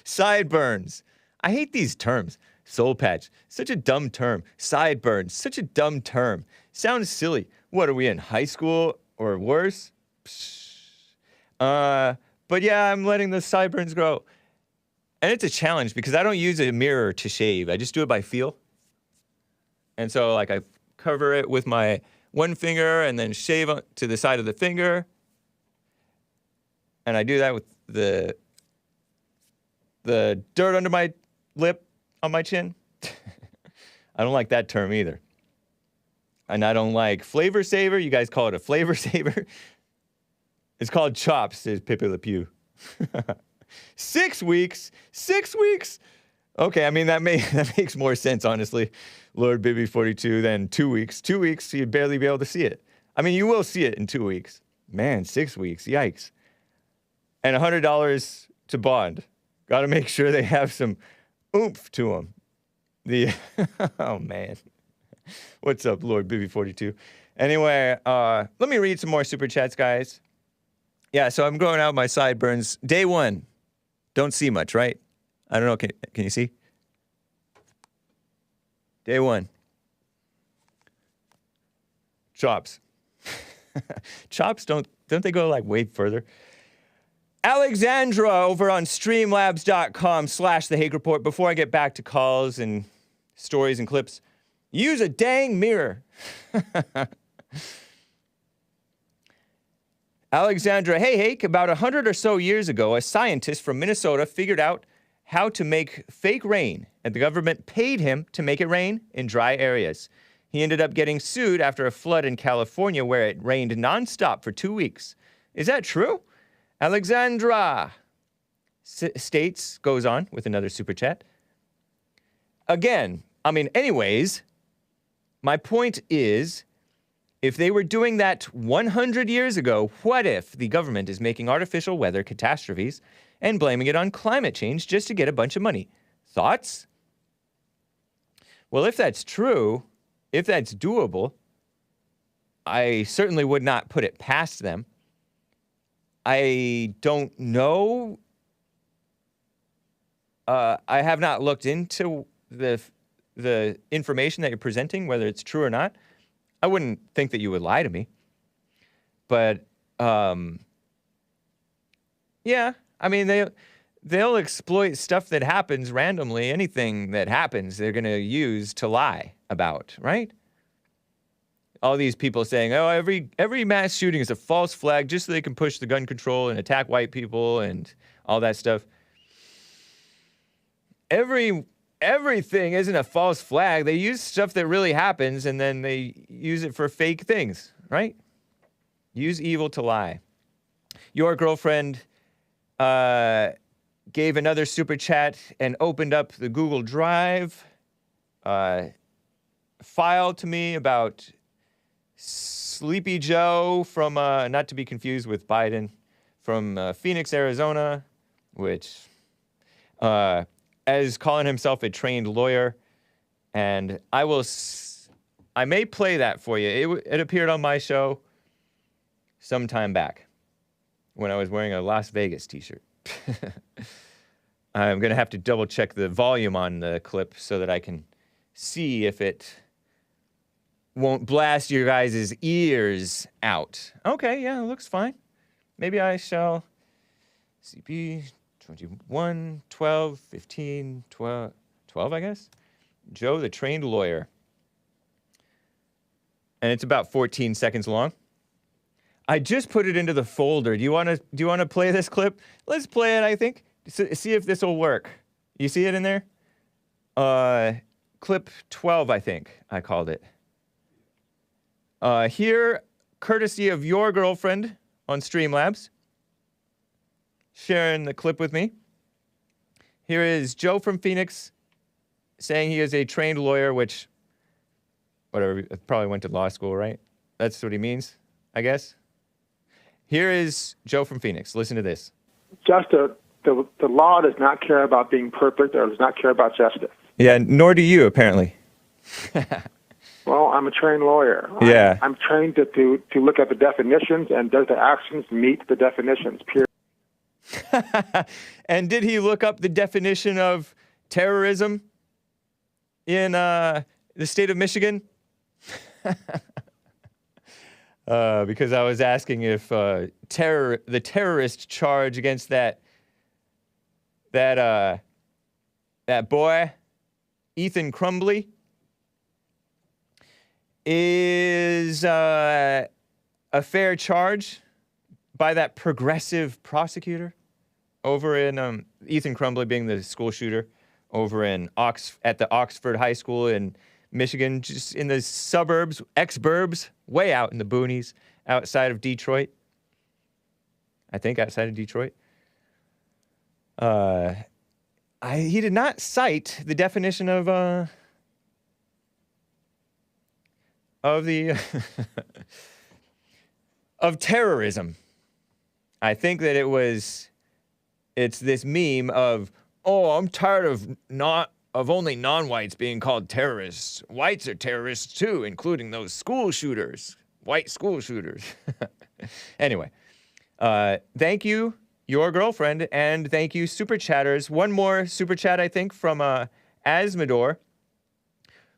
sideburns. I hate these terms. Soul patch, such a dumb term. Sideburns, such a dumb term. Sounds silly. What, are we in high school or worse? But yeah, I'm letting the sideburns grow. And it's a challenge because I don't use a mirror to shave. I just do it by feel. And so, like, I cover it with my one finger and then shave to the side of the finger. And I do that with the dirt under my lip on my chin. I don't like that term either. And I don't like flavor saver. You guys call it a flavor saver. It's called chops, says Pepe Le Pew. 6 weeks? 6 weeks? Okay, I mean, that makes more sense, honestly, Lord Bibby 42, than 2 weeks. 2 weeks, you'd barely be able to see it. I mean, you will see it in 2 weeks. Man, 6 weeks, yikes. And $100 to bond. Got to make sure they have some oomph to them. Oh, man. What's up, Lord Bibby 42? Anyway, let me read some more super chats, guys. Yeah, so I'm growing out my sideburns. Day one. Don't see much, right? I don't know. Can you see? Day one. Chops. Chops, don't they go like way further? Alexandra over on streamlabs.com/the Hake Report. Before I get back to calls and stories and clips, use a dang mirror. Alexandra, hey, Hake, about 100 or so years ago, a scientist from Minnesota figured out how to make fake rain, and the government paid him to make it rain in dry areas. He ended up getting sued after a flood in California where it rained nonstop for 2 weeks. Is that true? Alexandra states, goes on with another super chat. Again, I mean, anyways, my point is, if they were doing that 100 years ago, what if the government is making artificial weather catastrophes and blaming it on climate change just to get a bunch of money? Thoughts? Well, if that's true, if that's doable, I certainly would not put it past them. I don't know. I have not looked into the information that you're presenting, whether it's true or not. I wouldn't think that you would lie to me. But, yeah, I mean, they'll exploit stuff that happens randomly. Anything that happens, they're going to use to lie about, right? All these people saying, oh, every mass shooting is a false flag just so they can push the gun control and attack white people and all that stuff. Everything isn't a false flag. They use stuff that really happens, and then they use it for fake things, right? Use evil to lie. Your girlfriend gave another super chat and opened up the Google Drive file to me about Sleepy Joe from, not to be confused with Biden, from Phoenix, Arizona, which... as calling himself a trained lawyer, and I may play that for you. It appeared on my show some time back when I was wearing a Las Vegas t-shirt. I'm going to have to double check the volume on the clip so that I can see if it won't blast your guys' ears out. Okay, yeah, it looks fine. Maybe I shall CP 21, 12, 15, 12, I guess. Joe, the trained lawyer. And it's about 14 seconds long. I just put it into the folder. Do you want to play this clip? Let's play it, I think. See if this will work. You see it in there? Clip 12, I think I called it. Here, courtesy of your girlfriend on Streamlabs, sharing the clip with me. Here is Joe from Phoenix saying he is a trained lawyer, which, whatever, probably went to law school, right? That's what he means, I guess. Here is Joe from Phoenix. Listen to this. The law does not care about being perfect or does not care about justice. Yeah, nor do you, apparently. Well, I'm a trained lawyer. Yeah. I'm trained to look at the definitions, and does the actions meet the definitions, period. And did he look up the definition of terrorism in the state of Michigan? Because I was asking if the terrorist charge against that boy, Ethan Crumbly, is a fair charge by that progressive prosecutor over in Ethan Crumbly being the school shooter over in at the Oxford High School in Michigan, just in the suburbs, ex-burbs, way out in the boonies, outside of Detroit. I think outside of Detroit. He did not cite the definition of the of terrorism. I think that it's this meme of, oh, I'm tired of only non-whites being called terrorists. Whites are terrorists too, including those school shooters, white school shooters. Anyway, thank you, your girlfriend, and thank you, super chatters. One more super chat, I think, from Asmodor,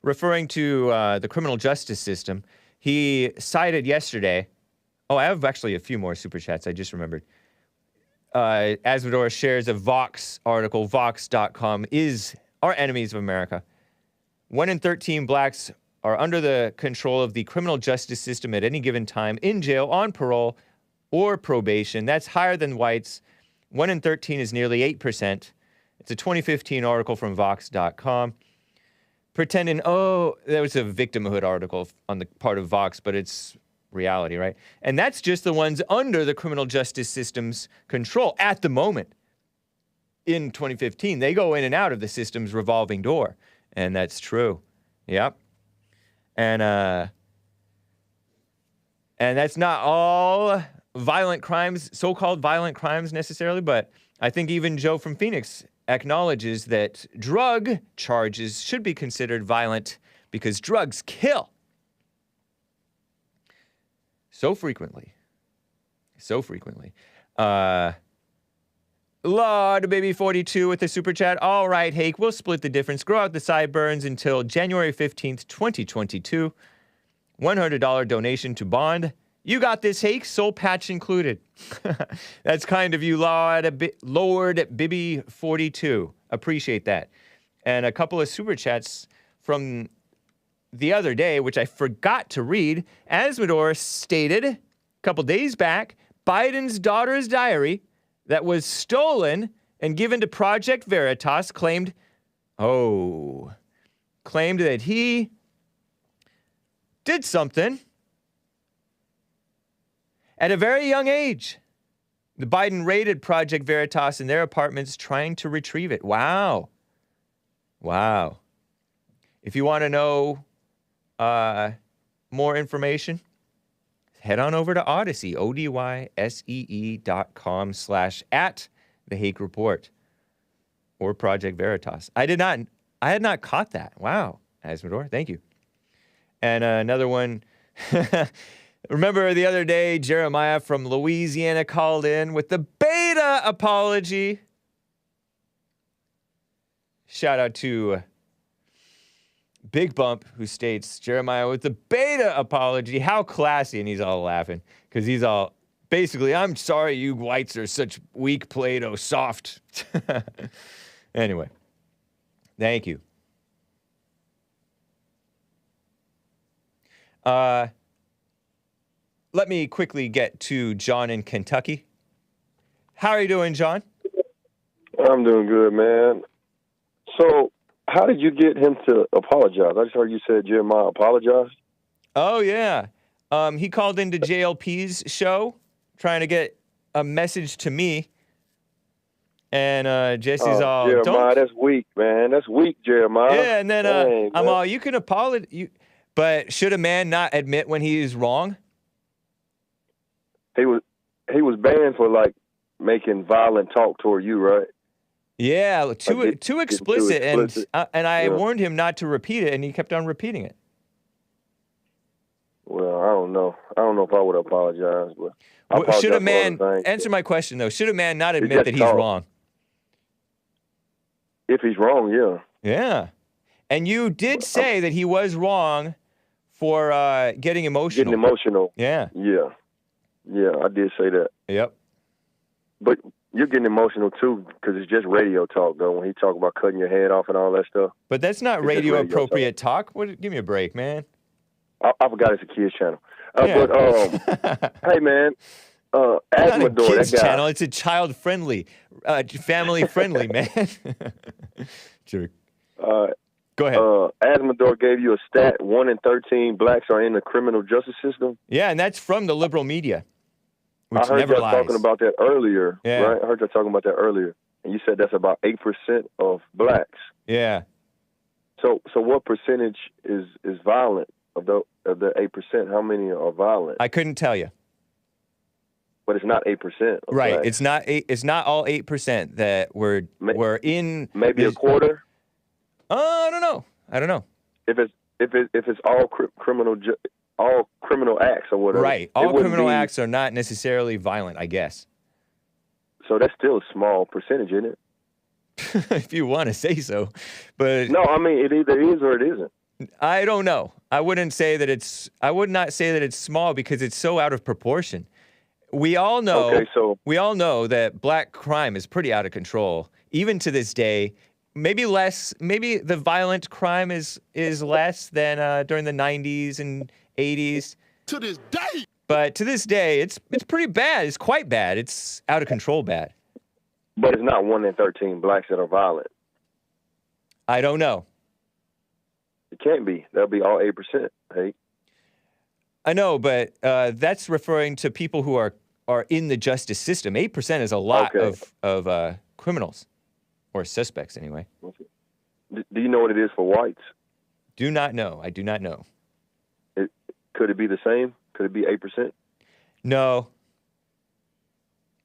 referring to the criminal justice system. He cited yesterday. Oh, I have actually a few more super chats. I just remembered. Asmodor shares a Vox article. Vox.com are enemies of America. 1 in 13 blacks are under the control of the criminal justice system at any given time, in jail, on parole, or probation. That's higher than whites. 1 in 13 is nearly 8%. It's a 2015 article from Vox.com. Pretending, there was a victimhood article on the part of Vox, but it's reality, right? And that's just the ones under the criminal justice system's control at the moment. In 2015, they go in and out of the system's revolving door, and that's true. Yep. And that's not all violent crimes, so-called violent crimes necessarily, but I think even Joe from Phoenix acknowledges that drug charges should be considered violent because drugs kill. So frequently. Lord Baby 42 with the super chat. All right, Hake, we'll split the difference. Grow out the sideburns until January 15th, 2022. $100 donation to Bond. You got this, Hake. Soul patch included. That's kind of you, Lord Bibby 42. Appreciate that. And a couple of super chats from the other day, which I forgot to read. Asmodor stated a couple days back, Biden's daughter's diary that was stolen and given to Project Veritas claimed that he did something at a very young age. The Biden raided Project Veritas in their apartments trying to retrieve it. Wow. If you want to know more information, head on over to Odyssey, ODYSEE.com/@the Hake Report or Project Veritas. I had not caught that. Wow, Asmodor, thank you. And another one, remember the other day, Jeremiah from Louisiana called in with the beta apology. Shout out to Big Bump, who states, Jeremiah with the beta apology. How classy. And he's all laughing because he's all, basically, I'm sorry you whites are such weak Play-Doh soft. Anyway, thank you. Let me quickly get to John in Kentucky. How are you doing, John? I'm doing good, man. So how did you get him to apologize? I just heard you said Jeremiah apologized. Oh, yeah. He called into JLP's show trying to get a message to me. And Jesse's all, Jeremiah, don't. that's weak, man. That's weak, Jeremiah. Yeah, and then Dang, I'm man. all, you can apologize. But should a man not admit when he is wrong? He was banned for like making violent talk toward you, right? Yeah, too too explicit. explicit. And I Yeah. warned him not to repeat it, and he kept on repeating it. Well, I don't know. I don't know if I would apologize, but I apologize Should a for man, other things. answer my question though, should a man not It's admit just that he's talk. wrong? If he's wrong, yeah. Yeah. And you did say that he was wrong for getting emotional. Getting emotional. Yeah. Yeah. Yeah, I did say that. Yep. But you're getting emotional too because it's just radio talk, though. When he talk about cutting your head off and all that stuff. But that's not It's just radio radio appropriate talk. Give me a break, man. I forgot it's a kids channel. Yeah. But hey, man, Not a Asmador, kids that guy. channel. It's a child friendly, family friendly, man. Jerk. Go ahead. Asmador gave you a stat: 1 in 13 blacks are in the criminal justice system. Yeah, and that's from the liberal media, which I heard never y'all lies. talking about that earlier, Yeah. right? I heard y'all talking about that earlier, and you said that's about 8% of blacks. Yeah. So what percentage is violent of the 8%? How many are violent? I couldn't tell you. But it's not 8%. Of Right. blacks. It's not 8. It's not all 8% that were in. Maybe a quarter. I don't know. If it's all all criminal acts or whatever. Right. It All wouldn't criminal be- acts are not necessarily violent, I guess. So that's still a small percentage, isn't it? If you want to say so. But No, I mean it either is or it isn't. I don't know. I would not say that it's small because it's so out of proportion. We all know Okay, so that black crime is pretty out of control, even to this day. Maybe less. Maybe the violent crime is less than during the 90s and 80s. To this day. But to this day, it's pretty bad. It's quite bad. It's out of control bad. but it's not 1 in 13 blacks that are violent. I don't know. It can't be. That'll be all 8%. Hey. I know, but that's referring to people who are in the justice system. 8% is a lot Okay. of criminals, or suspects anyway. Okay. Do you know what it is for whites? Do not know. I do not know. Could it be the same? Could it be 8%? No.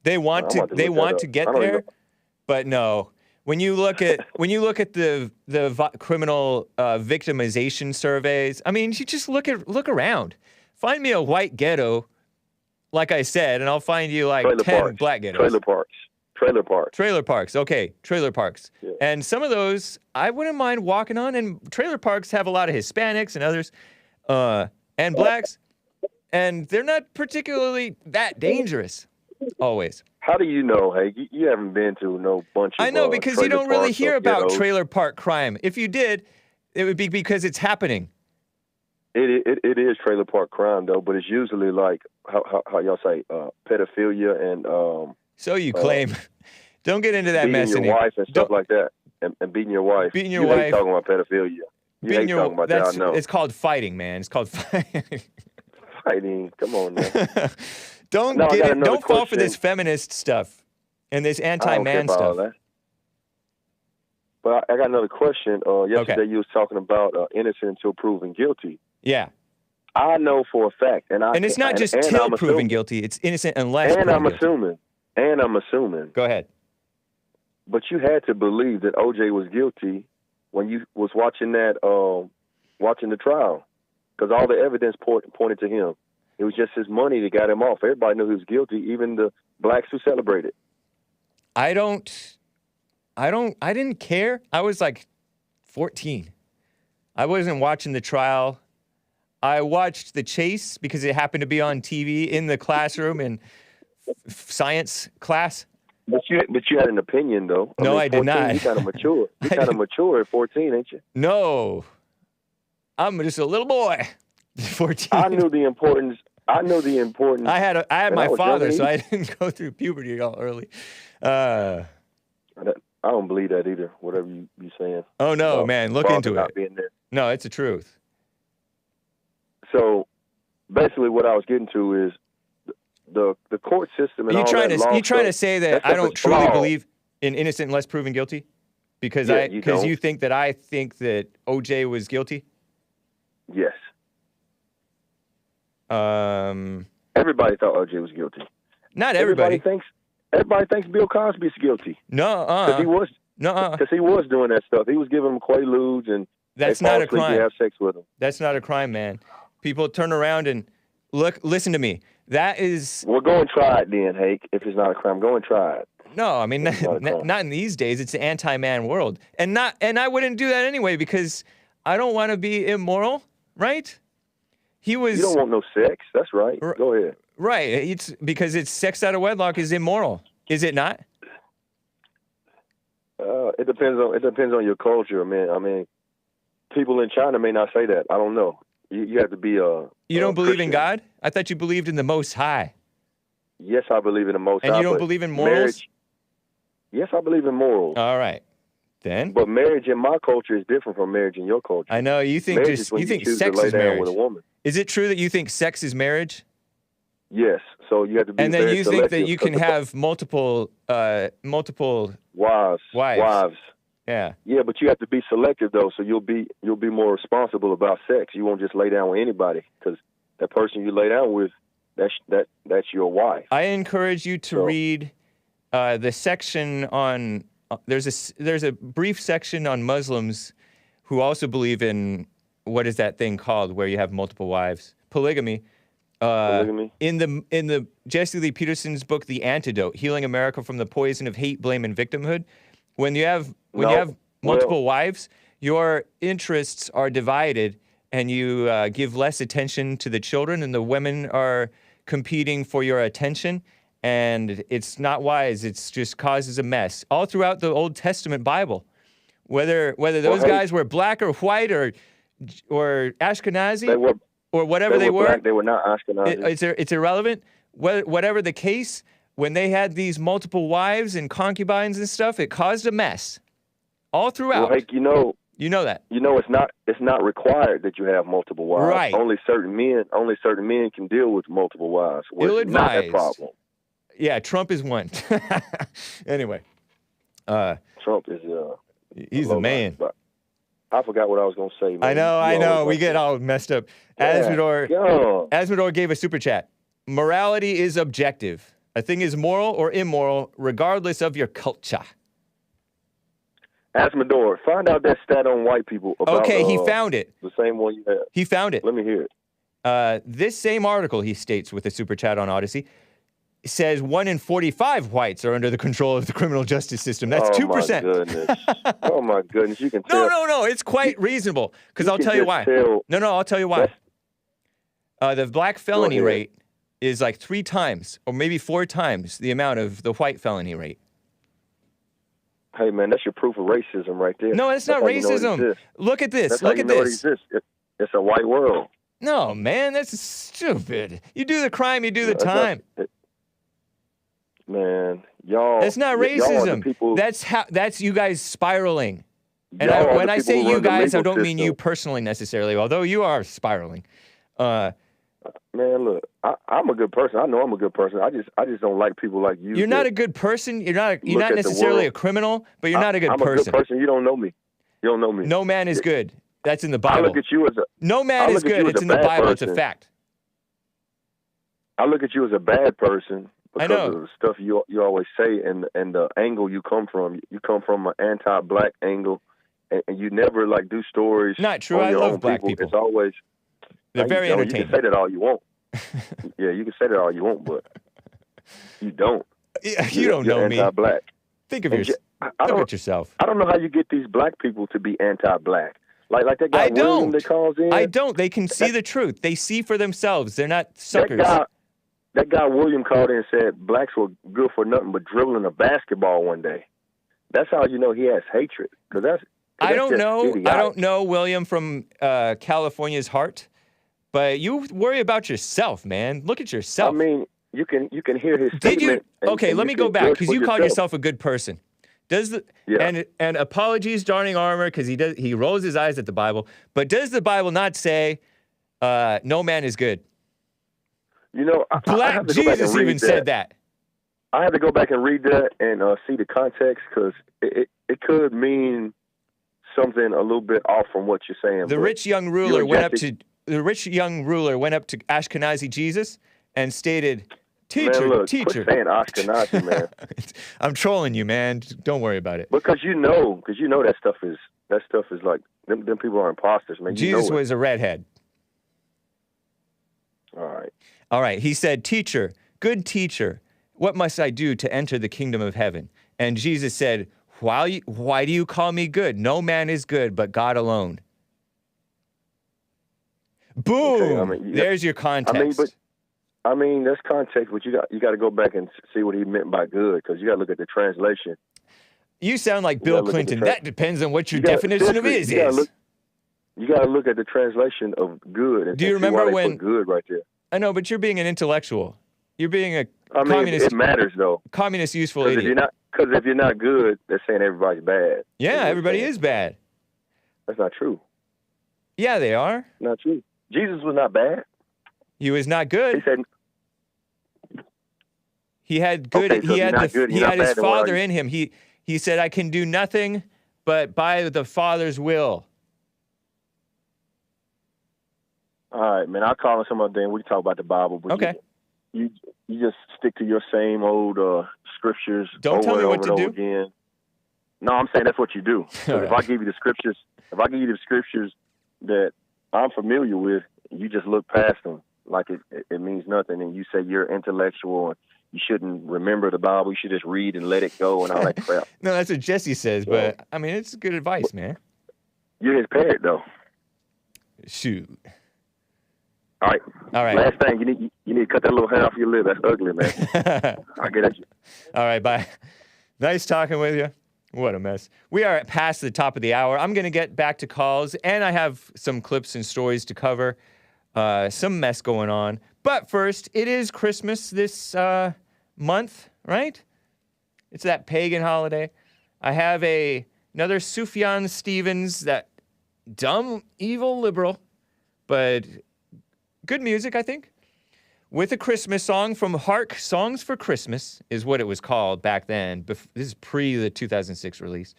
They want I'm to. about to They look that want up. to get I don't there, even- but no. When you look at the criminal victimization surveys, I mean, you just look around. Find me a white ghetto, like I said, and I'll find you like Trailer 10 parks. black ghettos. Trailer parks. Trailer parks. Okay, trailer parks. Yeah. And some of those I wouldn't mind walking on. And trailer parks have a lot of Hispanics and others, and blacks, and they're not particularly that dangerous. Always. How do you know, hey? You haven't been to no bunch of I know because you trailer don't really parks hear or about ghettos. trailer park crime. If you did, it would be because it's happening. It is trailer park crime though, but it's usually like how y'all say pedophilia and So you claim. Don't get into that beating mess your anymore. wife and stuff like that, and beating your wife. Beating your you hate wife. talking about pedophilia. You Beating hate your- talking about that. I know. It's called fighting, man. It's called fighting. Fighting. Come on, man. Don't No, I got another don't fall for question. this feminist stuff and this I don't anti-man care about all stuff. that. But I got another question. Yesterday Okay. you was talking about innocent until proven guilty. Yeah. I know for a fact, and And it's not just and till I'm proven assuming, guilty. It's innocent unless And proven guilty. I'm assuming. Go ahead. But you had to believe that OJ was guilty when you was watching that, watching the trial, because all the evidence pointed to him. It was just his money that got him off. Everybody knew he was guilty, even the blacks who celebrated. I didn't care. I was like 14. I wasn't watching the trial. I watched the chase because it happened to be on TV in the classroom in science class. But you had an opinion, though. No, I did 14, not. You kind of mature. You I kind of didn't. mature at 14, ain't you? No. I'm just a little boy. 14. I knew the importance. I had And my I was father, young so I didn't go through puberty all early. I I don't believe that either. Whatever you saying. Oh no, man, look father into not it. being there. No, it's the truth. So basically, what I was getting to is the court system and You all trying that to law you trying to stuff, say that that I stuff don't is truly flawed. believe in innocent unless proven guilty? Because Yeah, you don't. you think that I think that OJ was guilty? Yes. Everybody thought OJ was guilty. Not everybody. Everybody thinks Bill Cosby's guilty. No, Because he was. Because he was doing that stuff. He was giving them quaaludes and That's they fall not a asleep crime. and have sex with them. That's not a crime, man. People turn around and listen to me. That is Well, go and try it then, Hake. If it's not a crime, go and try it. no. I mean, It's not a crime. not in these days. It's an anti-man world, and I wouldn't do that anyway because I don't want to be immoral, right? He was You don't want no sex. That's right. Go ahead. right. It's because it's sex out of wedlock is immoral, is it not? It depends on your culture, man. I mean, people in China may not say that. I don't know. You have to be a. You don't believe in Christian. God? I thought you believed in the Most High. Yes, I believe in the Most And High. you don't but believe in morals? marriage- Yes, I believe in morals. All right, then. But marriage in my culture is different from marriage in your culture. I know you think Marriage just is when you think choose sex to lay is down marriage. with a woman. Is it true that you think sex is marriage? Yes. So you have to be. And then very you think that selective you can of the have multiple wives. wives. Yeah. Yeah, but you have to be selective though, so you'll be more responsible about sex. You won't just lay down with anybody because that person you lay down with, that's your wife. I encourage you to read the section on. There's a brief section on Muslims who also believe in what is that thing called where you have multiple wives? Polygamy. Polygamy. In the Jesse Lee Peterson's book, The Antidote: Healing America from the Poison of Hate, Blame, and Victimhood. When you have multiple wives, your interests are divided, and you give less attention to the children, and the women are competing for your attention, and it's not wise. It's just causes a mess all throughout the Old Testament Bible. Whether those guys were black or white or Ashkenazi or whatever they were, black, they were not Ashkenazi. it's irrelevant. Whatever the case, when they had these multiple wives and concubines and stuff, it caused a mess all throughout. Well, Hake, you know that. You know it's not required that you have multiple wives. Right. Only certain men can deal with multiple wives. It's not a problem. Yeah, Trump is one. Anyway. Trump is he's the man. But I forgot what I was going to say, man. I know. We get all messed up. Yeah. Asmodor gave a super chat. Morality is objective. A thing is moral or immoral, regardless of your culture. Asmodor, find out that stat on white people. About, he found it. The same one you had. He found it. Let me hear it. This same article, he states with a super chat on Odyssey, says 1 in 45 whites are under the control of the criminal justice system. That's 2%. Oh, my goodness. Oh, my goodness. You can tell. No. It's quite reasonable. Because I'll tell you why. I'll tell you why. The black felony rate is like 3 times or maybe 4 times the amount of the white felony rate. Hey, man, that's your proof of racism right there. No, it's not racism. Look at this. Look at this. It's a white world. No, man, that's stupid. You do the crime, you do the time. Man, y'all. That's not racism. That's you guys spiraling. And when I say you guys, I don't mean you personally necessarily, although you are spiraling. Man, look, I'm a good person. I know I'm a good person. I just don't like people like you. You're not a good person. You're not necessarily a criminal, but you're not a good person. I'm a good person. You don't know me. No man is good. That's in the Bible. I look at you as no man is good. It's in the Bible. It's a fact. I look at you as a bad person because I know. of the stuff you always say and the angle you come from. You come from an anti-black angle, and you never like do stories. Not true. I love black people. It's always they're very entertaining. You can say that all you want. Yeah, you can say that all you want, but you don't. Yeah, you don't know me. Anti-black. Think of yourself. Look at yourself. I don't know how you get these black people to be anti-black. Like that guy William that calls in. I don't. They can see the truth. They see for themselves. They're not suckers. That guy William called in and said blacks were good for nothing but dribbling a basketball one day. That's how you know he has hatred. I don't know William from California's heart, but you worry about yourself, man. Look at yourself. I mean, you can hear his Did you? statement. Okay, let me go back because you called yourself a good person. And apologies, darning armor, because he rolls his eyes at the Bible. But does the Bible not say no man is good? You know, I have to go back and Jesus read even said that. I had to go back and read that and see the context, because it could mean something a little bit off from what you're saying. The rich young ruler went up to Ashkenazi Jesus and stated, "Teacher, man, look, teacher." Quit saying Ashkenazi, man. I'm trolling you, man. Don't worry about it. Because you know that stuff is like them people are imposters, man. Jesus was a redhead. All right. He said, "Teacher, good teacher, what must I do to enter the kingdom of heaven?" And Jesus said, Why do you call me good? No man is good but God alone. Boom! Okay, there's your context. That's context, but you got to go back and see what he meant by good, because you got to look at the translation. You sound like Bill Clinton. That depends on what your definition of is. You got to look at the translation of good. And do you remember when put good right there? I know, but you're being an intellectual. You're being a communist. It matters though. Communist, useful idiot. Because if you're not good, they're saying everybody's bad. Yeah, everybody is bad. That's not true. Yeah, they are. Not true. Jesus was not bad. He was not good. He said he had good. Okay, so he had his Father in him. He said, "I can do nothing but by the Father's will." All right, man. I'll call him some other day and we can talk about the Bible. But okay. You just stick to your same old scriptures. Don't tell me what to do. Again. No, I'm saying that's what you do. So if I give you the scriptures, that I'm familiar with, you just look past them like it means nothing, and you say you're intellectual and you shouldn't remember the Bible. You should just read and let it go and all that crap. No, that's what Jesse says, but I mean, it's good advice, man. You're his parent, though. Shoot. All right. Last thing, you need to cut that little hair off your lip. That's ugly, man. I'll get at you. All right, bye. Nice talking with you. What a mess. We are past the top of the hour. I'm going to get back to calls, and I have some clips and stories to cover. Some mess going on. But first, it is Christmas this month, right? It's that pagan holiday. I have another Sufjan Stevens, that dumb, evil liberal, but good music, I think, with a Christmas song from Hark Songs for Christmas is what it was called back then. This is pre the 2006 release,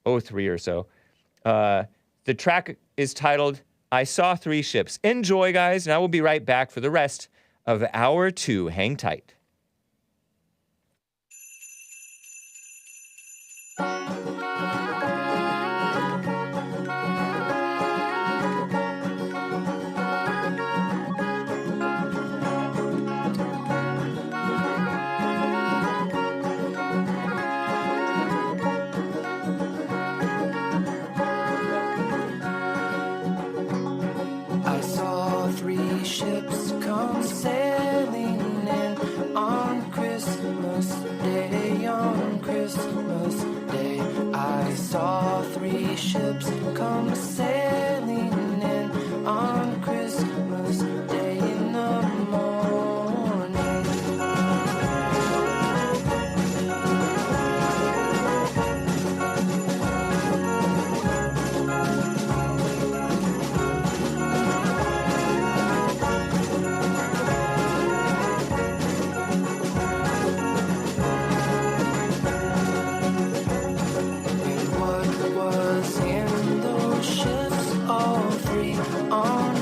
03 or so. The track is titled I Saw Three Ships. Enjoy, guys, and I will be right back for the rest of hour 2. Hang tight. Ships come sailing in on Christmas Day in the morning. And what was in those ships, all three on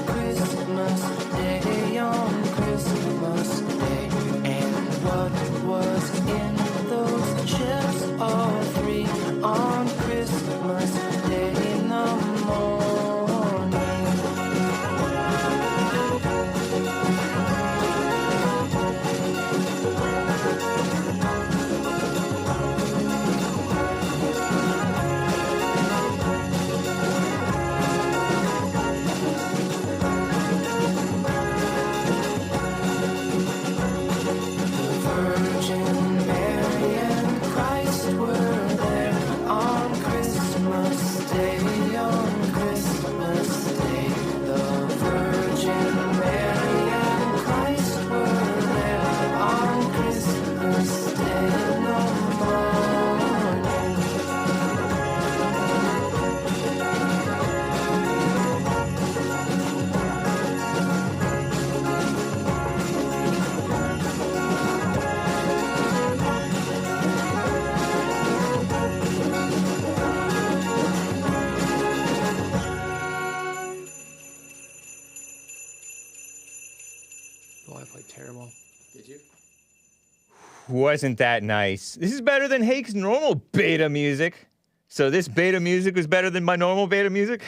Wasn't that nice? This is better than Hake's normal beta music. So this beta music was better than my normal beta music?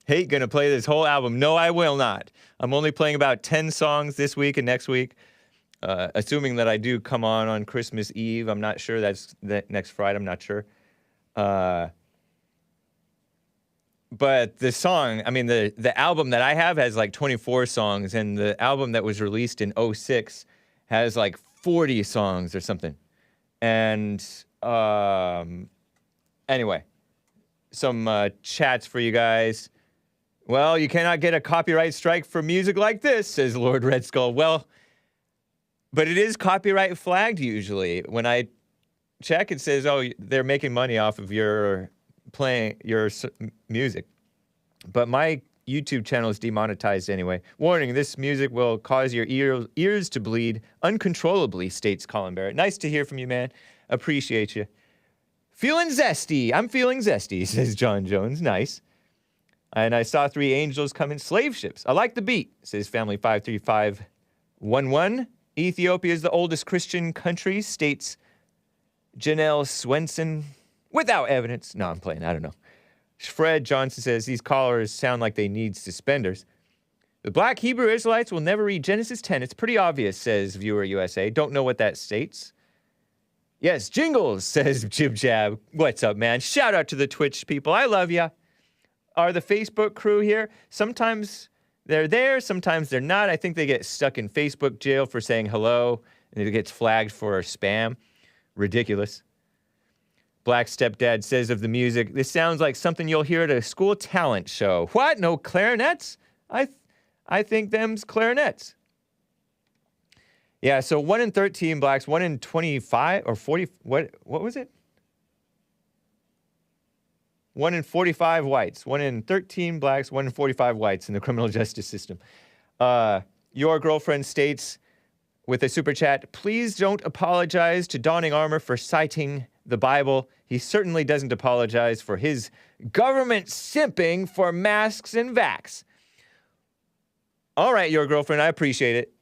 Hake gonna play this whole album. No, I will not. I'm only playing about 10 songs this week and next week. Assuming that I do come on Christmas Eve. I'm not sure. That's next Friday. I'm not sure. But the song, I mean, the album that I have has like 24 songs, and the album that was released in 2006 has like 40 songs or something. And anyway, some chats for you guys. Well, you cannot get a copyright strike for music like this, says Lord Red Skull. Well, but it is copyright flagged usually. When I check, it says, oh, they're making money off of your playing your music. But my YouTube channel is demonetized anyway. Warning, this music will cause your ears to bleed uncontrollably, states Colin Barrett. Nice to hear from you, man. Appreciate you. Feeling zesty. I'm feeling zesty, says John Jones. Nice. And I saw 3 angels come in slave ships. I like the beat, says Family 53511. Ethiopia is the oldest Christian country, states Janelle Swenson. Without evidence. No, I'm playing. I don't know. Fred Johnson says, these callers sound like they need suspenders. The black Hebrew Israelites will never read Genesis 10. It's pretty obvious, says Viewer USA. Don't know what that states. Yes, jingles, says Jib Jab. What's up, man? Shout out to the Twitch people. I love ya. Are the Facebook crew here? Sometimes they're there, sometimes they're not. I think they get stuck in Facebook jail for saying hello, and it gets flagged for spam. Ridiculous. Black Stepdad says of the music, this sounds like something you'll hear at a school talent show. What? No clarinets? I think them's clarinets. Yeah, so 1 in 13 blacks, 1 in 25 or 40. What was it? 1 in 45 whites, 1 in 13 blacks, 1 in 45 whites in the criminal justice system. Your girlfriend states with a super chat, please don't apologize to Dawning Armor for citing the Bible. He certainly doesn't apologize for his government simping for masks and vax. All right, your girlfriend, I appreciate it.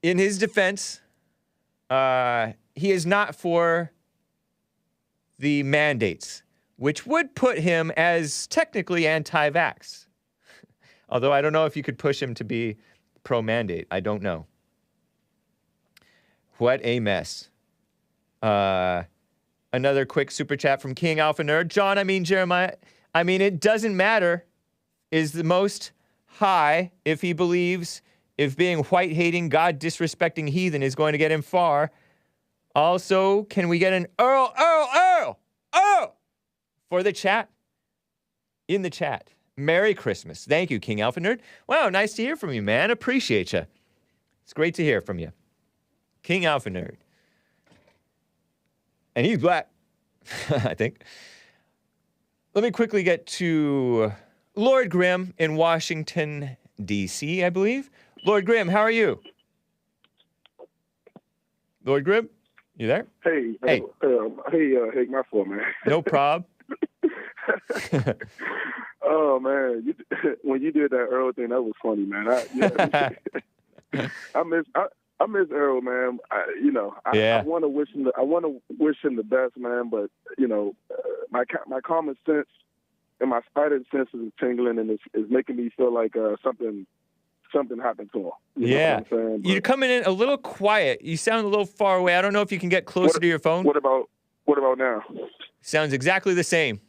In his defense, he is not for the mandates, which would put him as technically anti-vax. Although I don't know if you could push him to be pro-mandate. I don't know. What a mess. Another quick super chat from King Alpha Nerd. John, Jeremiah, it doesn't matter. Is the most high if he believes if being white-hating, God-disrespecting heathen is going to get him far. Also, can we get an Earl for the chat? In the chat. Merry Christmas. Thank you, King Alpha Nerd. Wow, nice to hear from you, man. Appreciate you. It's great to hear from you. King Alpha Nerd. And he's black, I think. Let me quickly get to Lord Grimm in Washington, D.C., I believe. Lord Grimm, how are you? Lord Grimm, you there? Hey, Hake, my fault, man. No prob. Oh man, when you did that Earl thing, that was funny, man. I miss Earl, man. I want to wish him. I want to wish him the best, man. But my common sense and my spider sense is tingling, and it's making me feel like something happened to him. You know what I'm saying? You're coming in a little quiet. You sound a little far away. I don't know if you can get closer to your phone. What about now? Sounds exactly the same.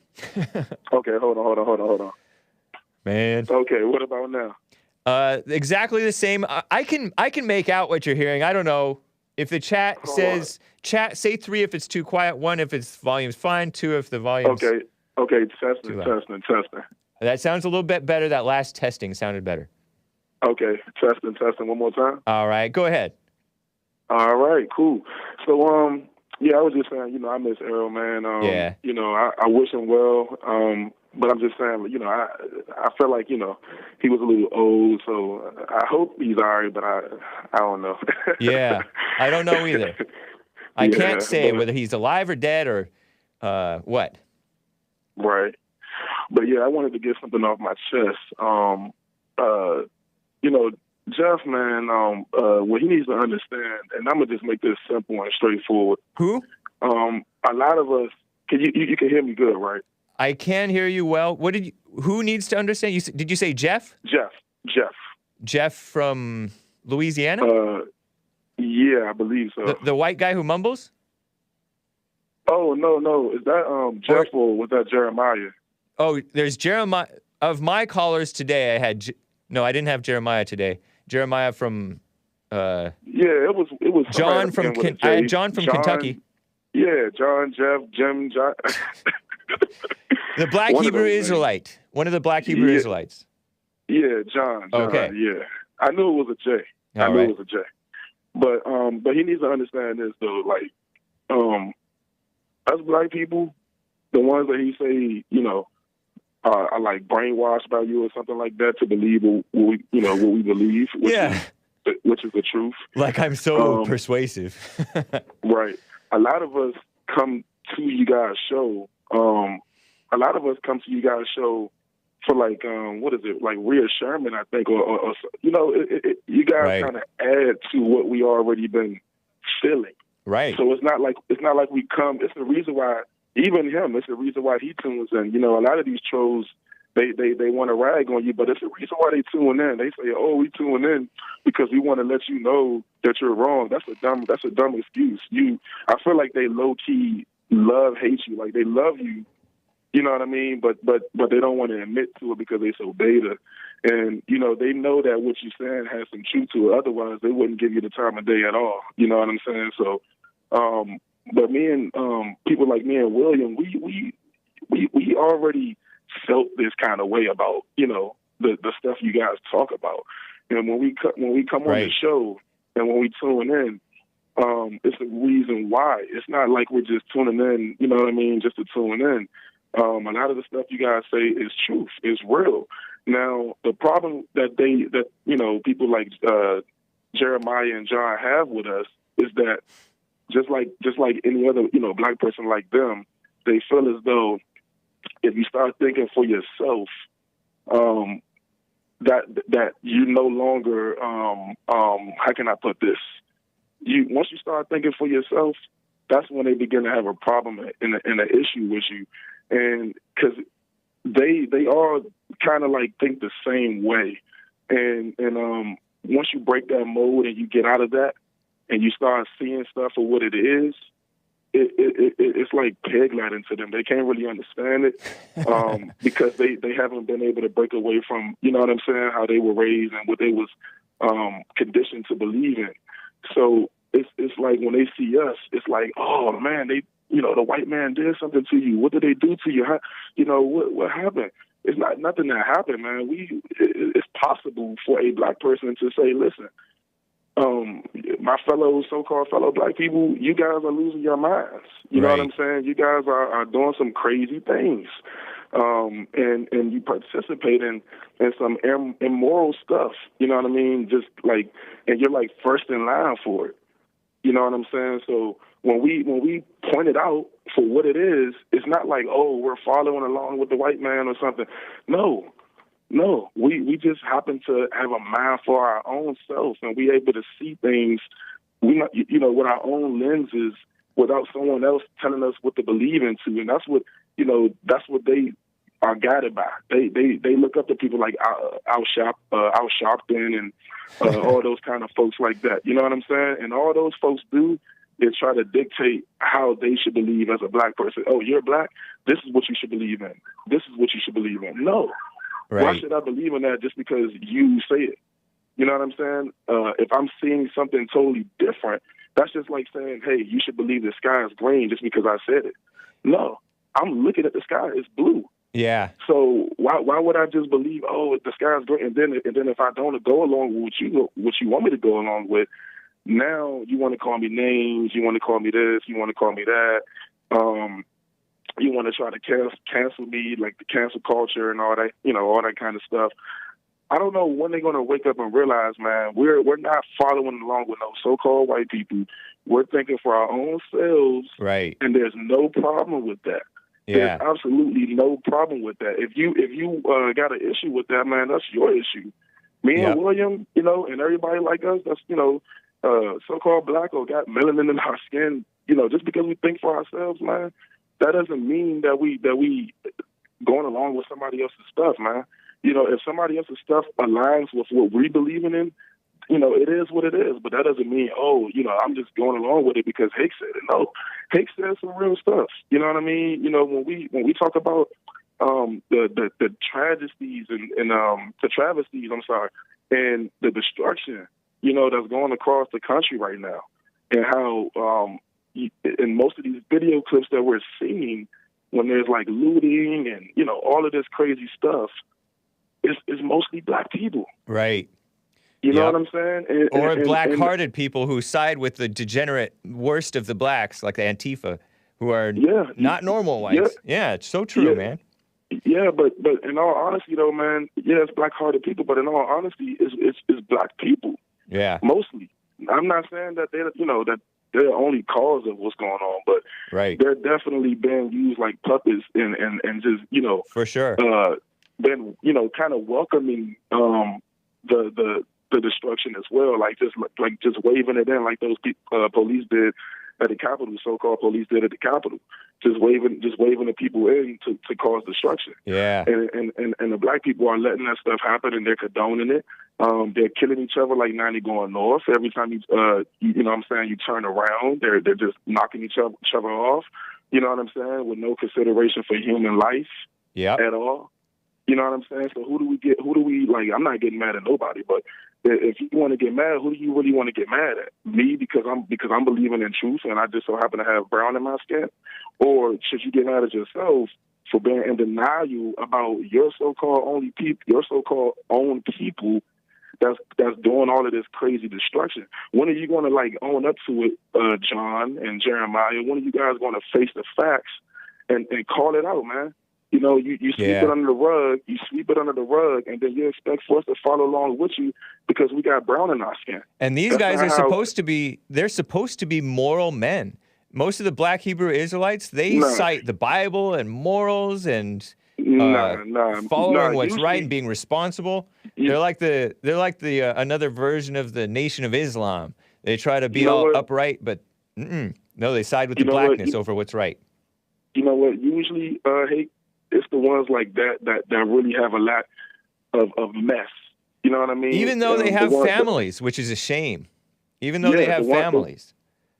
Okay, hold on. Man. Okay, what about now? Exactly the same. I can make out what you're hearing. I don't know if the chat says chat. Say 3 if it's too quiet. 1 if its volume's fine. 2 if the volume's okay. Testing. That sounds a little bit better. That last testing sounded better. Okay, testing. One more time. All right, go ahead. All right, cool. So I was just saying, I miss Earl, man. I wish him well. But I'm just saying, I feel like, he was a little old, so I hope he's all right, but I don't know. Yeah, I don't know either. I can't say whether he's alive or dead or what. Right. But, I wanted to get something off my chest. Jeff, man, what he needs to understand, and I'm gonna just make this simple and straightforward. Who? A lot of us, you can hear me good, right? I can hear you well. Who needs to understand? Did you say Jeff? Jeff. Jeff from Louisiana? Yeah, I believe so. The white guy who mumbles? Oh, no. Is that Jeff or was that Jeremiah? Oh, there's Jeremiah. Of my callers today, I had... No, I didn't have Jeremiah today. Jeremiah from... yeah, it was John from... I had John from Kentucky. Yeah, John, Jeff, Jim, John. The black Hebrew Israelite. One of the black Hebrew Israelites. Yeah, John. Okay. Yeah. I knew it was a J. It was a J. But he needs to understand this though, like, us black people, the ones that he say, are like brainwashed by you or something like that to believe what we believe, which is the truth. Like I'm so persuasive. Right. A lot of us come to you guys' show. For like what is it, like reassurance, I think, or you guys kind of add to what we already been feeling. Right. So it's not like we come. It's the reason why even him. It's the reason why he tunes in. A lot of these trolls they want to rag on you, but it's the reason why they tune in. They say, "Oh, we tune in because we want to let you know that you're wrong." That's a dumb excuse. I feel like they low key hate you. Like they love you. You know what I mean? But they don't want to admit to it because they're so beta. And, they know that what you're saying has some truth to it. Otherwise, they wouldn't give you the time of day at all. You know what I'm saying? So, but me and people like me and William, we already felt this kind of way about, the stuff you guys talk about. And when we come on the show and when we tune in, it's a reason why. It's not like we're just tuning in, you know what I mean, just to tune in. A lot of the stuff you guys say is truth, is real. Now, the problem that people like Jeremiah and John have with us is that just like any other black person like them, they feel as though if you start thinking for yourself, that you no longer how can I put this? Once you start thinking for yourself, that's when they begin to have a problem and an issue with you. And because they all kind of like think the same way, and once you break that mold and you get out of that, and you start seeing stuff for what it is, it's like peg Latin to them. They can't really understand it because they haven't been able to break away from what I'm saying, how they were raised and what they was conditioned to believe in. So it's like when they see us, it's like, oh man, they. The white man did something to you. What did they do to you? How, what happened? It's not nothing that happened, man. It's possible for a black person to say, listen, my so-called fellow black people, you guys are losing your minds. You know what I'm saying? You guys are doing some crazy things. And you participate in some immoral stuff. You know what I mean? Just like, and you're like first in line for it. You know what I'm saying? So when we point it out for what it is, it's not like, oh, we're following along with the white man or something. No. We just happen to have a mind for our own self, and we able to see things, with our own lenses without someone else telling us what to believe into. And that's what they are guided by. They look up to people like Al Sharpton and all those kind of folks like that. You know what I'm saying? And all those folks do is try to dictate how they should believe as a black person. Oh, you're black? This is what you should believe in. This is what you should believe in. No. Right. Why should I believe in that just because you say it? You know what I'm saying? If I'm seeing something totally different, that's just like saying, hey, you should believe the sky is green just because I said it. No. I'm looking at the sky. It's blue. Yeah. So why would I just believe, oh, the sky's green, and then if I don't go along with what you want me to go along with, now you want to call me names, you want to call me this, you want to call me that, you want to try to cancel me, like the cancel culture and all that, all that kind of stuff. I don't know when they're going to wake up and realize, man, we're not following along with no so-called white people. We're thinking for our own selves, right? And there's no problem with that. Yeah. There's absolutely no problem with that. If you got an issue with that, man, that's your issue. Me and William, you know, and everybody like us that's, you know, so-called black or got melanin in our skin, you know, just because we think for ourselves, man, that doesn't mean that we going along with somebody else's stuff, man. You know, if somebody else's stuff aligns with what we believe in, you know, it is what it is. But that doesn't mean, oh, you know, I'm just going along with it because Hake said it. No, Hake said some real stuff. You know what I mean? You know, when we talk about the tragedies and the travesties, I'm sorry, and the destruction, you know, that's going across the country right now, and how in most of these video clips that we're seeing, when there's like looting and, you know, all of this crazy stuff, is mostly black people. Right. You know what I'm saying? Or black-hearted people who side with the degenerate worst of the blacks, like the Antifa, who are not normal whites. Yeah, it's so true, man. Yeah, but in all honesty, though, man, it's black-hearted people, but in all honesty, it's black people. Yeah. Mostly. I'm not saying that they're the only cause of what's going on, but they're definitely being used like puppets and just, you know, for sure, been, you know, kind of welcoming the destruction as well, like just waving it in like those police did at the Capitol, so-called police did at the Capitol, just waving the people in to cause destruction. Yeah. And the black people are letting that stuff happen, and they're condoning it. They're killing each other like 90 going north. Every time you know what I'm saying, you turn around, they're just knocking each other off. You know what I'm saying, with no consideration for human life at all. You know what I'm saying? So who do we like? I'm not getting mad at nobody, but if you want to get mad, who do you really want to get mad at? Me because I'm believing in truth and I just so happen to have brown in my skin, or should you get mad at yourself for being in denial about your so-called own people that's doing all of this crazy destruction? When are you going to like own up to it, John and Jeremiah? When are you guys going to face the facts and call it out, man? You know, you sweep it under the rug. You sweep it under the rug, and then you expect for us to follow along with you because we got brown in our skin. And these guys are supposed to be. They're supposed to be moral men. Most of the Black Hebrew Israelites, they cite the Bible and morals and following what's right and being responsible. They're like the another version of the Nation of Islam. They try to be all upright, but no, they side with the blackness over what's right. You know what? Usually, it's the ones like that really have a lot of mess. You know what I mean? Even though they have families, which is a shame. Even though they have families.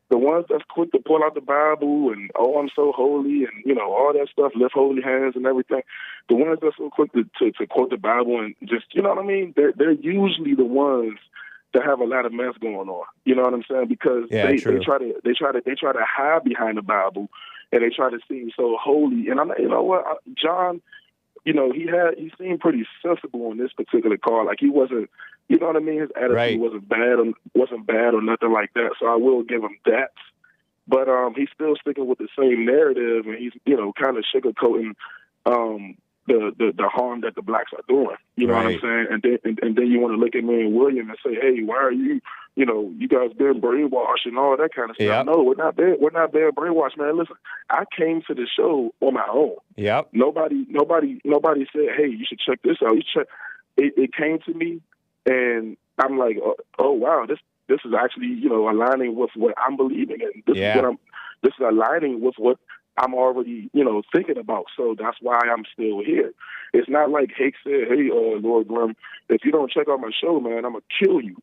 The ones that's quick to pull out the Bible and, oh, I'm so holy and, you know, all that stuff, lift holy hands and everything. The ones that's so quick to quote the Bible and just, you know what I mean? They're usually the ones that have a lot of mess going on. You know what I'm saying? Because they try to hide behind the Bible. And they try to seem so holy. And I'm like, you know what, John, you know, he seemed pretty sensible on this particular call. Like he wasn't, you know what I mean? His attitude wasn't bad or nothing like that. So I will give him that. But he's still sticking with the same narrative, and he's, you know, kind of sugarcoating the harm that the blacks are doing. You know what I'm saying? And then you want to look at me and William and say, hey, why are you, you know, you guys being brainwashed and all that kind of stuff. Yep. No, we're not being brainwashed, man. Listen, I came to the show on my own. Yep. Nobody said, hey, you should check this out. It came to me, and I'm like, oh wow, this is actually, you know, aligning with what I'm believing in. This is aligning with what I'm already, you know, thinking about. So that's why I'm still here. It's not like Hake said, hey, Lord Grim, if you don't check out my show, man, I'm going to kill you.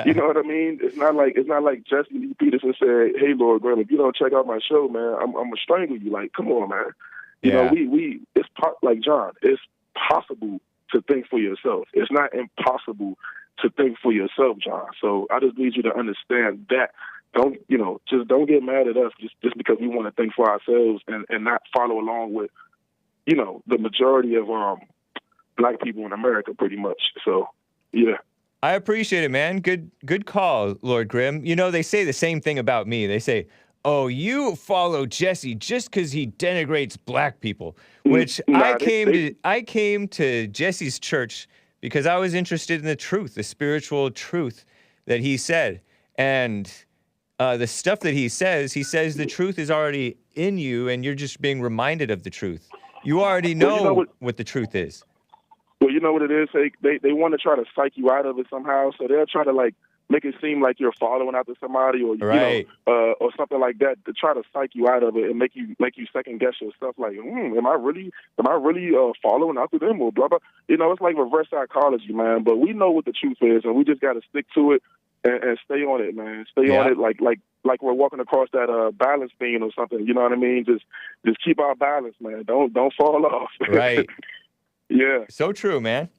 You know what I mean? It's not like Jesse Lee Peterson said, hey, Lord Grim, if you don't check out my show, man, I'm going to strangle you. Like, come on, man. You know, it's like John, it's possible to think for yourself. It's not impossible to think for yourself, John. So I just need you to understand that. Don't get mad at us just because we want to think for ourselves and not follow along with, you know, the majority of black people in America, pretty much. So, yeah. I appreciate it, man. Good call, Lord Grimm. You know, they say the same thing about me. They say, oh, you follow Jesse just because he denigrates black people, which I came to Jesse's church because I was interested in the truth, the spiritual truth that he said. And the stuff that he says the truth is already in you, and you're just being reminded of the truth. You already know what the truth is. Well, you know what it is? They want to try to psych you out of it somehow, so they'll try to like make it seem like you're following after somebody, or right. or something like that, to try to psych you out of it and make you second guess yourself. Like, am I really following after them, or blah blah? You know, it's like reverse psychology, man. But we know what the truth is, and we just got to stick to it and stay on it, man. Stay on it, like we're walking across that balance beam or something. You know what I mean? Just keep our balance, man. Don't fall off. Right. Yeah. So true, man.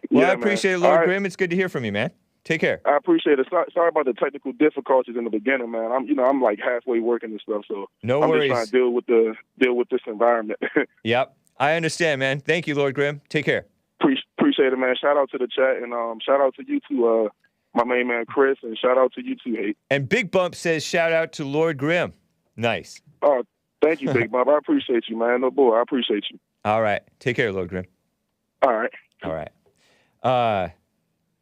Well, yeah, I appreciate it, Lord Grimm. It's good to hear from you, man. Take care. I appreciate it. Sorry about the technical difficulties in the beginning, man. I'm like halfway working and stuff, so no I'm worries. just trying to deal with this environment. Yep, I understand, man. Thank you, Lord Grimm. Take care. Appreciate it, man. Shout out to the chat, and shout out to you too, my main man Chris, and shout out to you too, Hake. And Big Bump says shout out to Lord Grimm. Nice. Oh, thank you, Big Bump. I appreciate you, man. No boy, I appreciate you. All right, take care, Lord Grimm. All right. All right.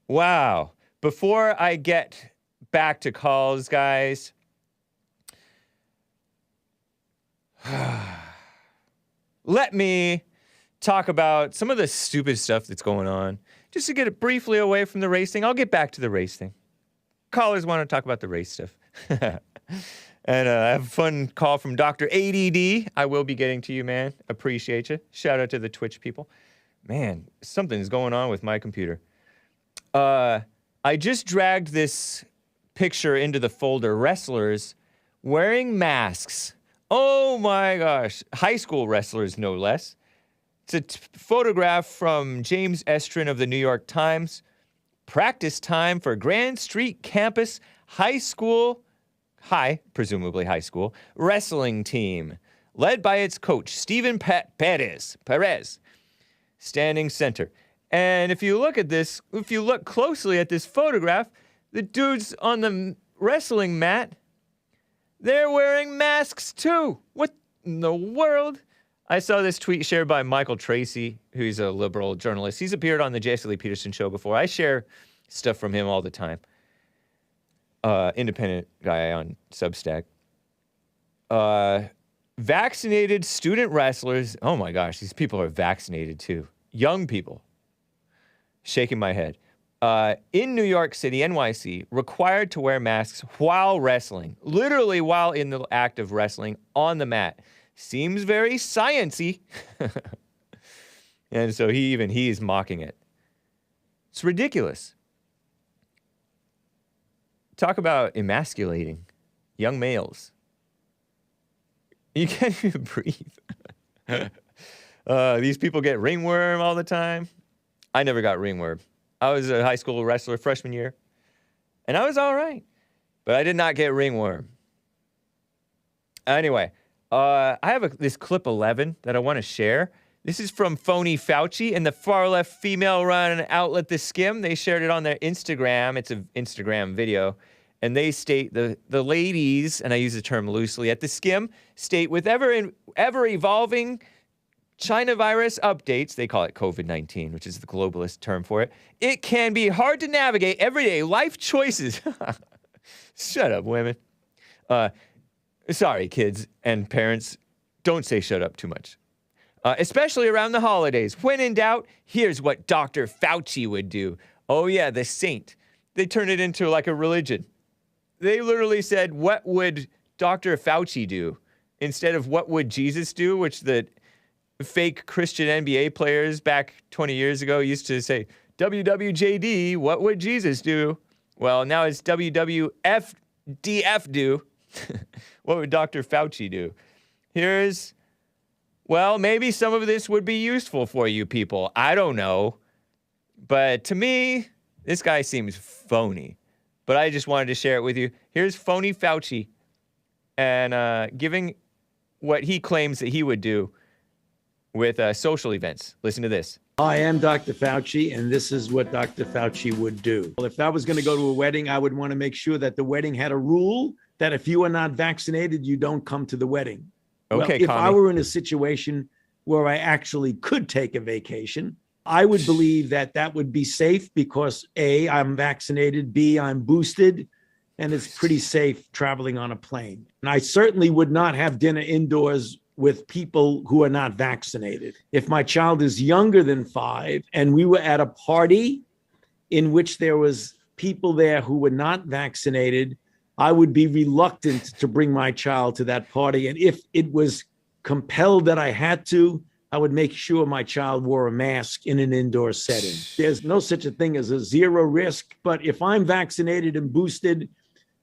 Wow. Before I get back to calls, guys, let me talk about some of the stupid stuff that's going on. Just to get it briefly away from the race thing. I'll get back to the race thing. Callers want to talk about the race stuff. And I have a fun call from Dr. ADD. I will be getting to you, man. Appreciate you. Shout out to the Twitch people. Man, something's going on with my computer. I just dragged this picture into the folder. Wrestlers wearing masks. Oh my gosh. High school wrestlers, no less. It's a photograph from James Estrin of the New York Times. Practice time for Grand Street Campus presumably high school, wrestling team, led by its coach, Steven Perez, standing center. And if you look closely at this photograph, the dudes on the wrestling mat, they're wearing masks too. What in the world? I saw this tweet shared by Michael Tracy, who's a liberal journalist. He's appeared on the Jesse Lee Peterson show before. I share stuff from him all the time. Independent guy on Substack. Vaccinated student wrestlers. Oh my gosh, these people are vaccinated too. Young people. Shaking my head. In New York City, NYC, required to wear masks while wrestling. Literally while in the act of wrestling on the mat. Seems very science-y. And so he's mocking it. It's ridiculous. Talk about emasculating young males. You can't even breathe. These people get ringworm all the time. I never got ringworm. I was a high school wrestler freshman year, and I was all right. But I did not get ringworm. Anyway, I have this clip 11 that I want to share. This is from Phony Fauci and the far-left female-run outlet TheSkimm. They shared it on their Instagram. It's an Instagram video. And they state, the ladies, and I use the term loosely, at TheSkimm, state with ever-evolving China virus updates, they call it COVID-19, which is the globalist term for it, it can be hard to navigate everyday life choices. Shut up, women. Sorry, kids and parents. Don't say shut up too much. Especially around the holidays. When in doubt, here's what Dr. Fauci would do. Oh yeah, the saint. They turned it into like a religion. They literally said, what would Dr. Fauci do? Instead of what would Jesus do, which the fake Christian NBA players back 20 years ago used to say, WWJD, what would Jesus do? Well, now it's WWDFD do. What would Dr. Fauci do? Well, maybe some of this would be useful for you people. I don't know. But to me, this guy seems phony. But I just wanted to share it with you. Here's Phony Fauci and giving what he claims that he would do with social events. Listen to this. I am Dr. Fauci, and this is what Dr. Fauci would do. Well, if I was going to go to a wedding, I would want to make sure that the wedding had a rule that if you are not vaccinated, you don't come to the wedding. Okay, well, if I were in a situation where I actually could take a vacation, I would believe that that would be safe because A, I'm vaccinated, B, I'm boosted, and it's pretty safe traveling on a plane. And I certainly would not have dinner indoors with people who are not vaccinated. If my child is younger than 5 and we were at a party in which there was people there who were not vaccinated, I would be reluctant to bring my child to that party. And if it was compelled that I had to, I would make sure my child wore a mask in an indoor setting. There's no such a thing as a zero risk. But if I'm vaccinated and boosted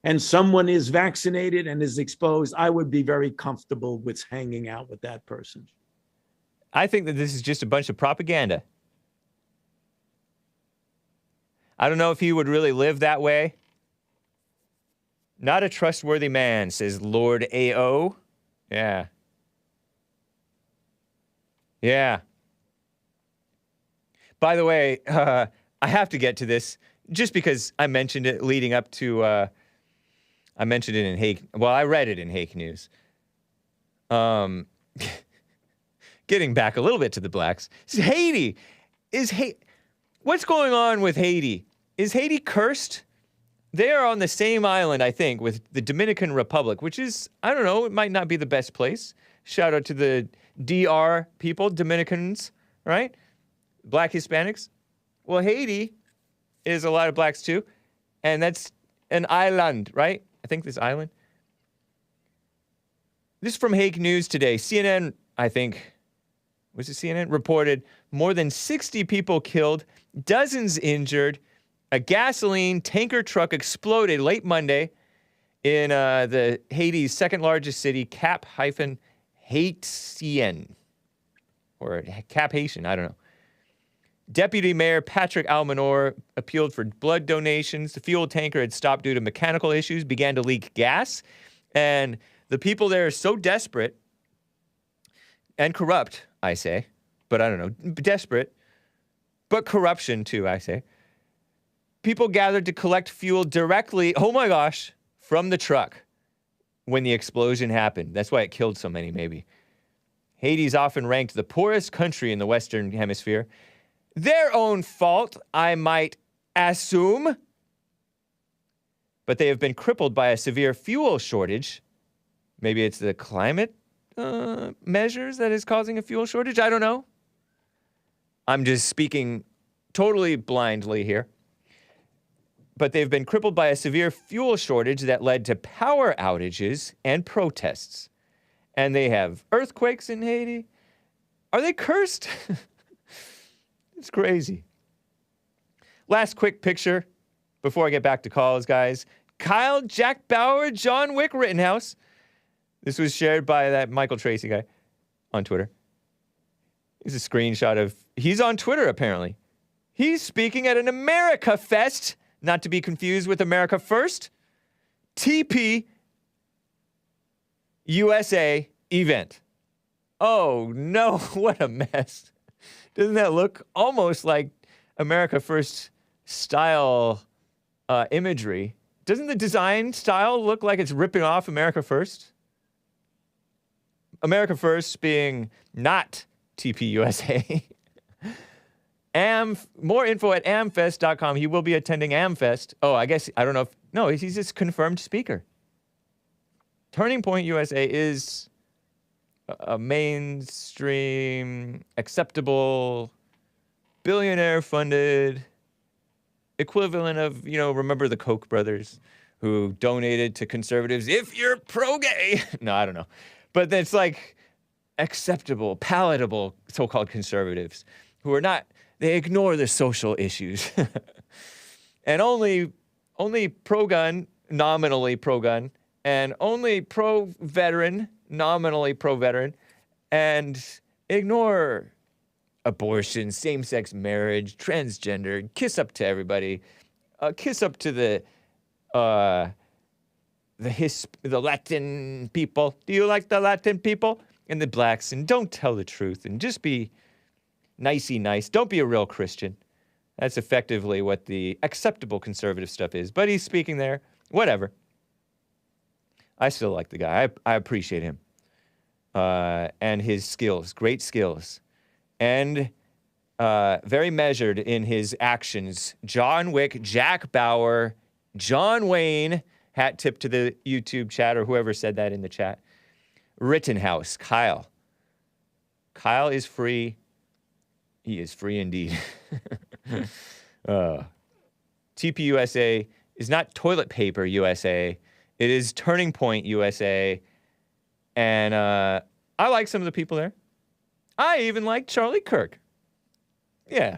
and someone is vaccinated and is exposed, I would be very comfortable with hanging out with that person. I think that this is just a bunch of propaganda. I don't know if he would really live that way. Not a trustworthy man, says Lord A.O. Yeah. Yeah. By the way, I have to get to this just because I mentioned it leading up to, I mentioned it in Hake. Well, I read it in Hake News. Getting back a little bit to the blacks. Haiti. What's going on with Haiti? Is Haiti cursed? They are on the same island, I think, with the Dominican Republic, which is, I don't know, it might not be the best place. Shout out to the DR people, Dominicans, right? Black Hispanics. Well, Haiti is a lot of blacks too, and that's an island, right? I think this island. This is from Hake News today. CNN, I think, was it CNN? Reported more than 60 people killed, dozens injured. A gasoline tanker truck exploded late Monday in the Haiti's second largest city, Cap-Haitien, or Cap-Haitien, I don't know. Deputy Mayor Patrick Almanor appealed for blood donations. The fuel tanker had stopped due to mechanical issues, began to leak gas, and the people there are so desperate and corrupt, I say, but I don't know, desperate, but corruption too, I say. People gathered to collect fuel directly, oh my gosh, from the truck when the explosion happened. That's why it killed so many, maybe. Haiti's often ranked the poorest country in the Western Hemisphere. Their own fault, I might assume. But they have been crippled by a severe fuel shortage. Maybe it's the climate measures that is causing a fuel shortage. I don't know. I'm just speaking totally blindly here. But they've been crippled by a severe fuel shortage that led to power outages and protests. And they have earthquakes in Haiti. Are they cursed? It's crazy. Last quick picture before I get back to calls, guys. Kyle, Jack Bauer, John Wick, Rittenhouse. This was shared by that Michael Tracy guy on Twitter. It's a screenshot of, he's on Twitter apparently. He's speaking at an America Fest, not to be confused with America First, TPUSA event. Oh no, what a mess. Doesn't that look almost like America First style imagery? Doesn't the design style look like it's ripping off America First? America First being not TPUSA. More info at amfest.com. He will be attending Amfest. Oh, I guess, I don't know if, no, he's just confirmed speaker. Turning Point USA is a mainstream, acceptable, billionaire-funded equivalent of, remember the Koch brothers who donated to conservatives if you're pro-gay? No, I don't know. But it's like acceptable, palatable so-called conservatives who are not, they ignore the social issues. And only pro-gun, nominally pro-gun, and only pro-veteran, nominally pro-veteran, and ignore abortion, same-sex marriage, transgender, kiss up to everybody, kiss up to the Latin people. Do you like the Latin people? And the blacks, and don't tell the truth, and just be nicey nice. Don't be a real Christian. That's effectively what the acceptable conservative stuff is. But he's speaking there. Whatever. I still like the guy. I appreciate him. And his skills. Great skills. And very measured in his actions. John Wick, Jack Bauer, John Wayne, hat tip to the YouTube chat or whoever said that in the chat. Rittenhouse, Kyle. Kyle is free. He is free indeed. TPUSA is not Toilet Paper USA. It is Turning Point USA. And I like some of the people there. I even like Charlie Kirk. Yeah.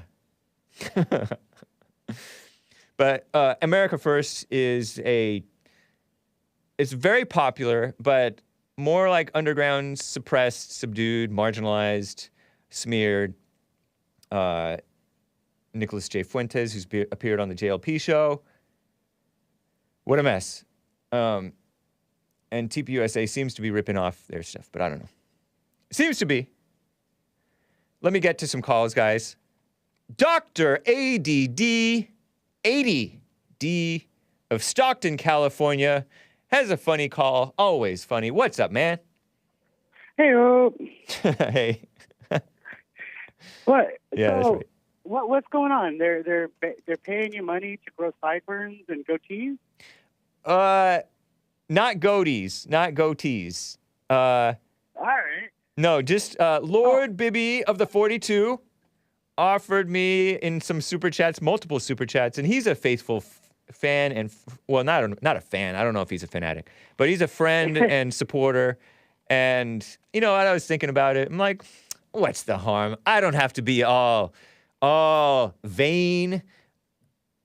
But America First is it's very popular, but more like underground, suppressed, subdued, marginalized, smeared. Nicholas J. Fuentes, who's appeared on the JLP show. What a mess. And TPUSA seems to be ripping off their stuff, but I don't know. Seems to be. Let me get to some calls, guys. Dr. ADD 80D of Stockton, California, has a funny call. Always funny. What's up, man? Hey, Hey. What? Yeah, that's so, right. What's going on? They're paying you money to grow sideburns and goatees? Not goatees. Not goatees. All right. No, just Lord Bibby of the 42 offered me in some super chats, multiple super chats, and he's a faithful fan and well, not a fan. I don't know if he's a fanatic, but he's a friend and supporter. And you know, I was thinking about it. I'm like, what's the harm? I don't have to be all vain.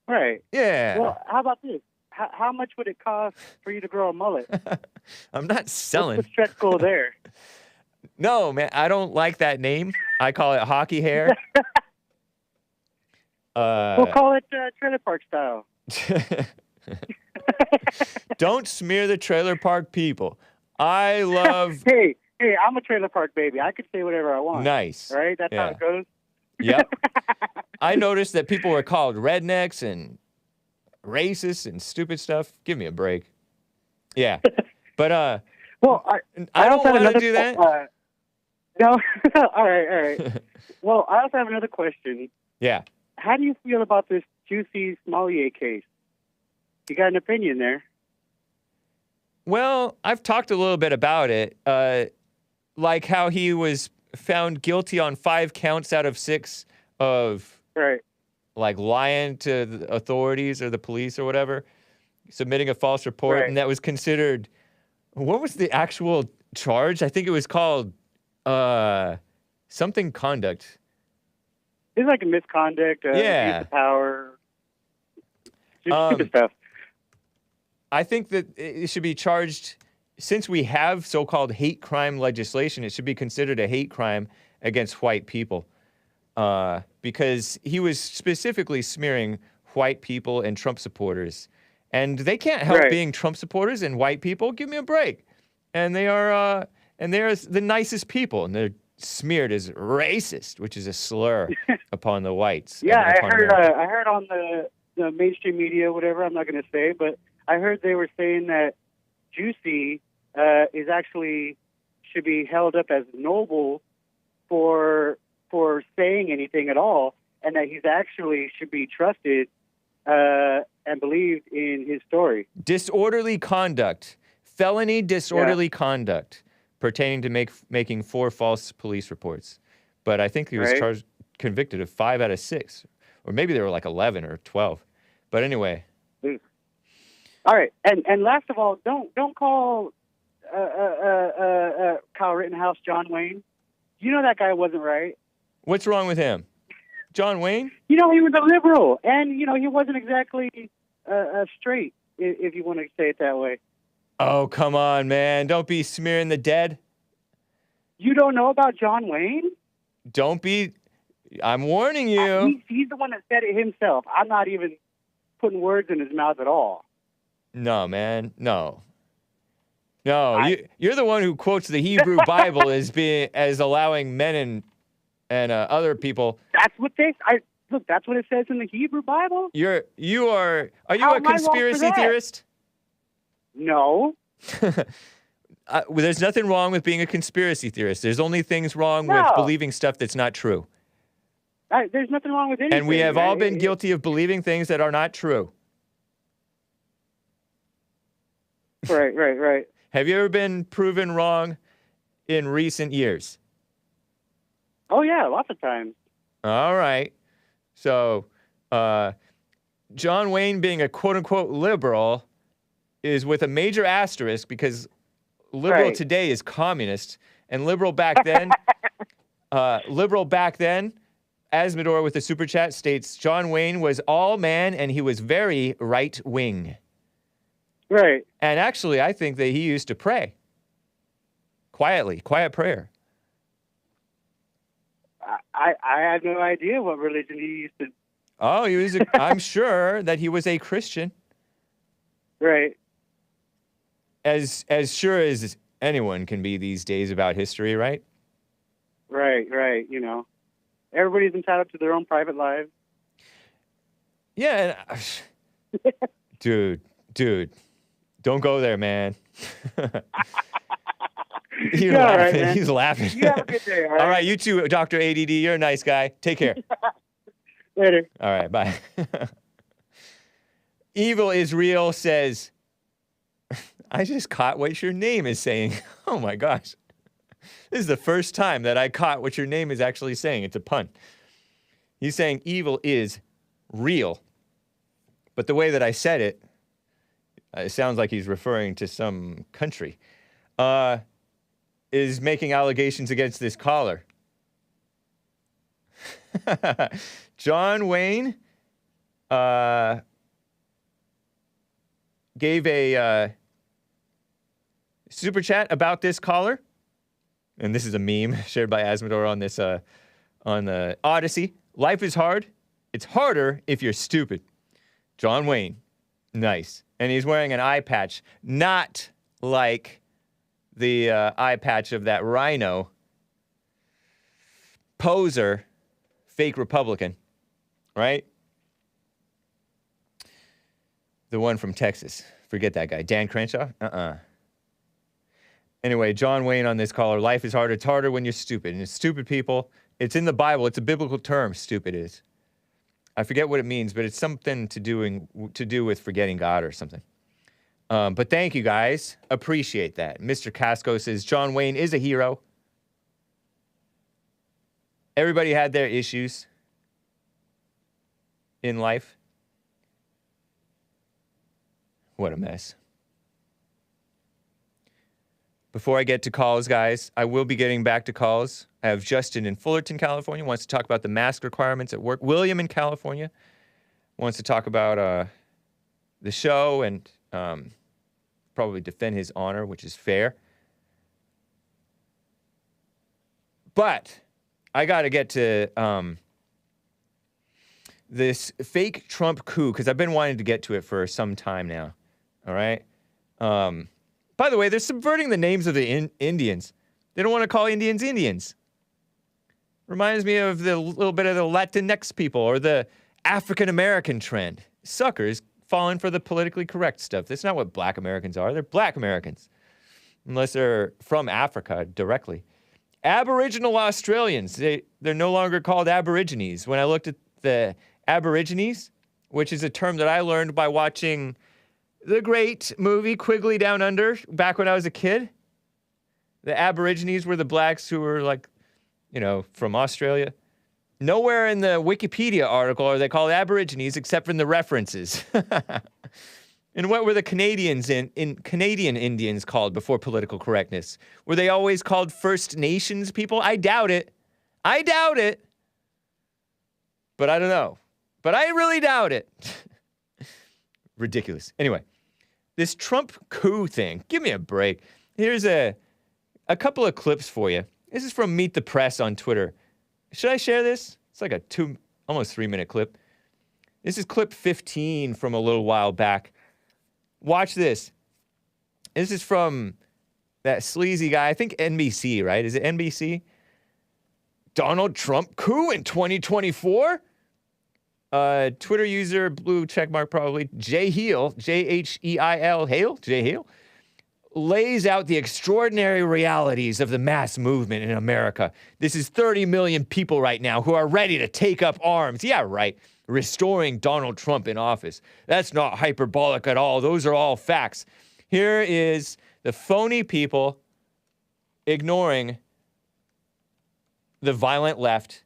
Right. Yeah. Well, how about this? How much would it cost for you to grow a mullet? I'm not selling. What's the stretch goal there? No, man, I don't like that name. I call it hockey hair. We'll call it trailer park style. Don't smear the trailer park people. I love... Hey, I'm a trailer park baby. I could say whatever I want. Nice. Right? That's how it goes. Yep. I noticed that people were called rednecks and racist and stupid stuff. Give me a break. Yeah. But, well, I don't want to do that. No. All right. Well, I also have another question. Yeah. How do you feel about this Juicy Smollett case? You got an opinion there? Well, I've talked a little bit about it, like how he was found guilty on 5 counts out of 6 of like lying to the authorities or the police or whatever, submitting a false report, and that was considered. What was the actual charge? I think it was called something conduct. It's like a misconduct, abuse of power, stupid stuff. I think that it should be charged, since we have so-called hate crime legislation, it should be considered a hate crime against white people. Because he was specifically smearing white people and Trump supporters. And they can't help being Trump supporters and white people. Give me a break. And they are the nicest people. And they're smeared as racist, which is a slur upon the whites. Yeah, I heard on the mainstream media, whatever, I'm not going to say, but I heard they were saying that Juicy is actually should be held up as noble for saying anything at all, and that he's actually should be trusted and believed in his story. Disorderly conduct, felony disorderly conduct pertaining to making 4 false police reports. But I think he was convicted of 5 out of 6, or maybe there were like 11 or 12. But anyway. All right, and last of all, don't call Kyle Rittenhouse John Wayne. You know that guy wasn't right. What's wrong with him? John Wayne? You know, he was a liberal, and, you know, he wasn't exactly straight, if you want to say it that way. Oh, come on, man. Don't be smearing the dead. You don't know about John Wayne? Don't be. I'm warning you. He's the one that said it himself. I'm not even putting words in his mouth at all. No, man. No. You're the one who quotes the Hebrew Bible as allowing men and other people. That's what that's what it says in the Hebrew Bible. Are you a conspiracy theorist? No. There's nothing wrong with being a conspiracy theorist. There's only things wrong with believing stuff that's not true. There's nothing wrong with anything. And we have all been guilty of believing things that are not true. Right. Have you ever been proven wrong in recent years? Oh, yeah, lots of times. All right. So, John Wayne being a quote-unquote liberal is with a major asterisk because liberal today is communist, and liberal back then, Asmodor with the super chat states, John Wayne was all man and he was very right-wing. Right. And actually, I think that he used to pray. Quietly, quiet prayer. I had no idea what religion he used to. Oh, I'm sure that he was a Christian. Right. As sure as anyone can be these days about history, right? Right. You know, everybody's entitled to their own private lives. Yeah. Dude, don't go there, man. You're laughing. Right, man. He's laughing. You have a good day, all right? All right, you too, Dr. ADD. You're a nice guy. Take care. Later. All right, bye. Evil is Real says, I just caught what your name is saying. Oh, my gosh. This is the first time that I caught what your name is actually saying. It's a pun. He's saying evil is real. But the way that I said it, it sounds like he's referring to some country. Is making allegations against this caller. John Wayne gave a super chat about this caller. And this is a meme shared by Asmodor on this on the Odyssey. Life is hard. It's harder if you're stupid. John Wayne. Nice. And he's wearing an eye patch, not like the eye patch of that rhino poser, fake Republican, right? The one from Texas. Forget that guy. Dan Crenshaw? Anyway, John Wayne on this caller. Life is hard. It's harder when you're stupid. And it's stupid people. It's in the Bible. It's a biblical term, stupid is. I forget what it means, but it's something to do with forgetting God or something. But thank you, guys. Appreciate that. Mr. Casco says, John Wayne is a hero. Everybody had their issues in life. What a mess. Before I get to calls, guys, I will be getting back to calls. I have Justin in Fullerton, California, wants to talk about the mask requirements at work. William in California wants to talk about the show and probably defend his honor, which is fair. But I got to get to this fake Trump coup, because I've been wanting to get to it for some time now. All right? By the way, they're subverting the names of the Indians. They don't want to call Indians Indians. Reminds me of the little bit of the Latinx people or the African-American trend. Suckers falling for the politically correct stuff. That's not what black Americans are. They're black Americans. Unless they're from Africa directly. Aboriginal Australians, they're no longer called Aborigines. When I looked at the Aborigines, which is a term that I learned by watching the great movie Quigley Down Under back when I was a kid. The Aborigines were the blacks who were like, you know, from Australia. Nowhere in the Wikipedia article are they called Aborigines except for in the references. And what were the Canadians in Canadian Indians called before political correctness? Were they always called First Nations people? I doubt it. I doubt it. But I don't know. But I really doubt it. Ridiculous. Anyway, this Trump coup thing, give me a break. Here's a couple of clips for you. This is from Meet the Press on Twitter. Should I share this? It's like a almost 3-minute clip. This is clip 15 from a little while back. Watch this. This is from that sleazy guy, I think NBC, right? Is it NBC? Donald Trump coup in 2024? Twitter user, blue checkmark probably, Jay Heel, Jheil, Hale, Jay Heel, lays out the extraordinary realities of the mass movement in America. This is 30 million people right now who are ready to take up arms. Yeah, right. Restoring Donald Trump in office. That's not hyperbolic at all. Those are all facts. Here is the phony people ignoring the violent left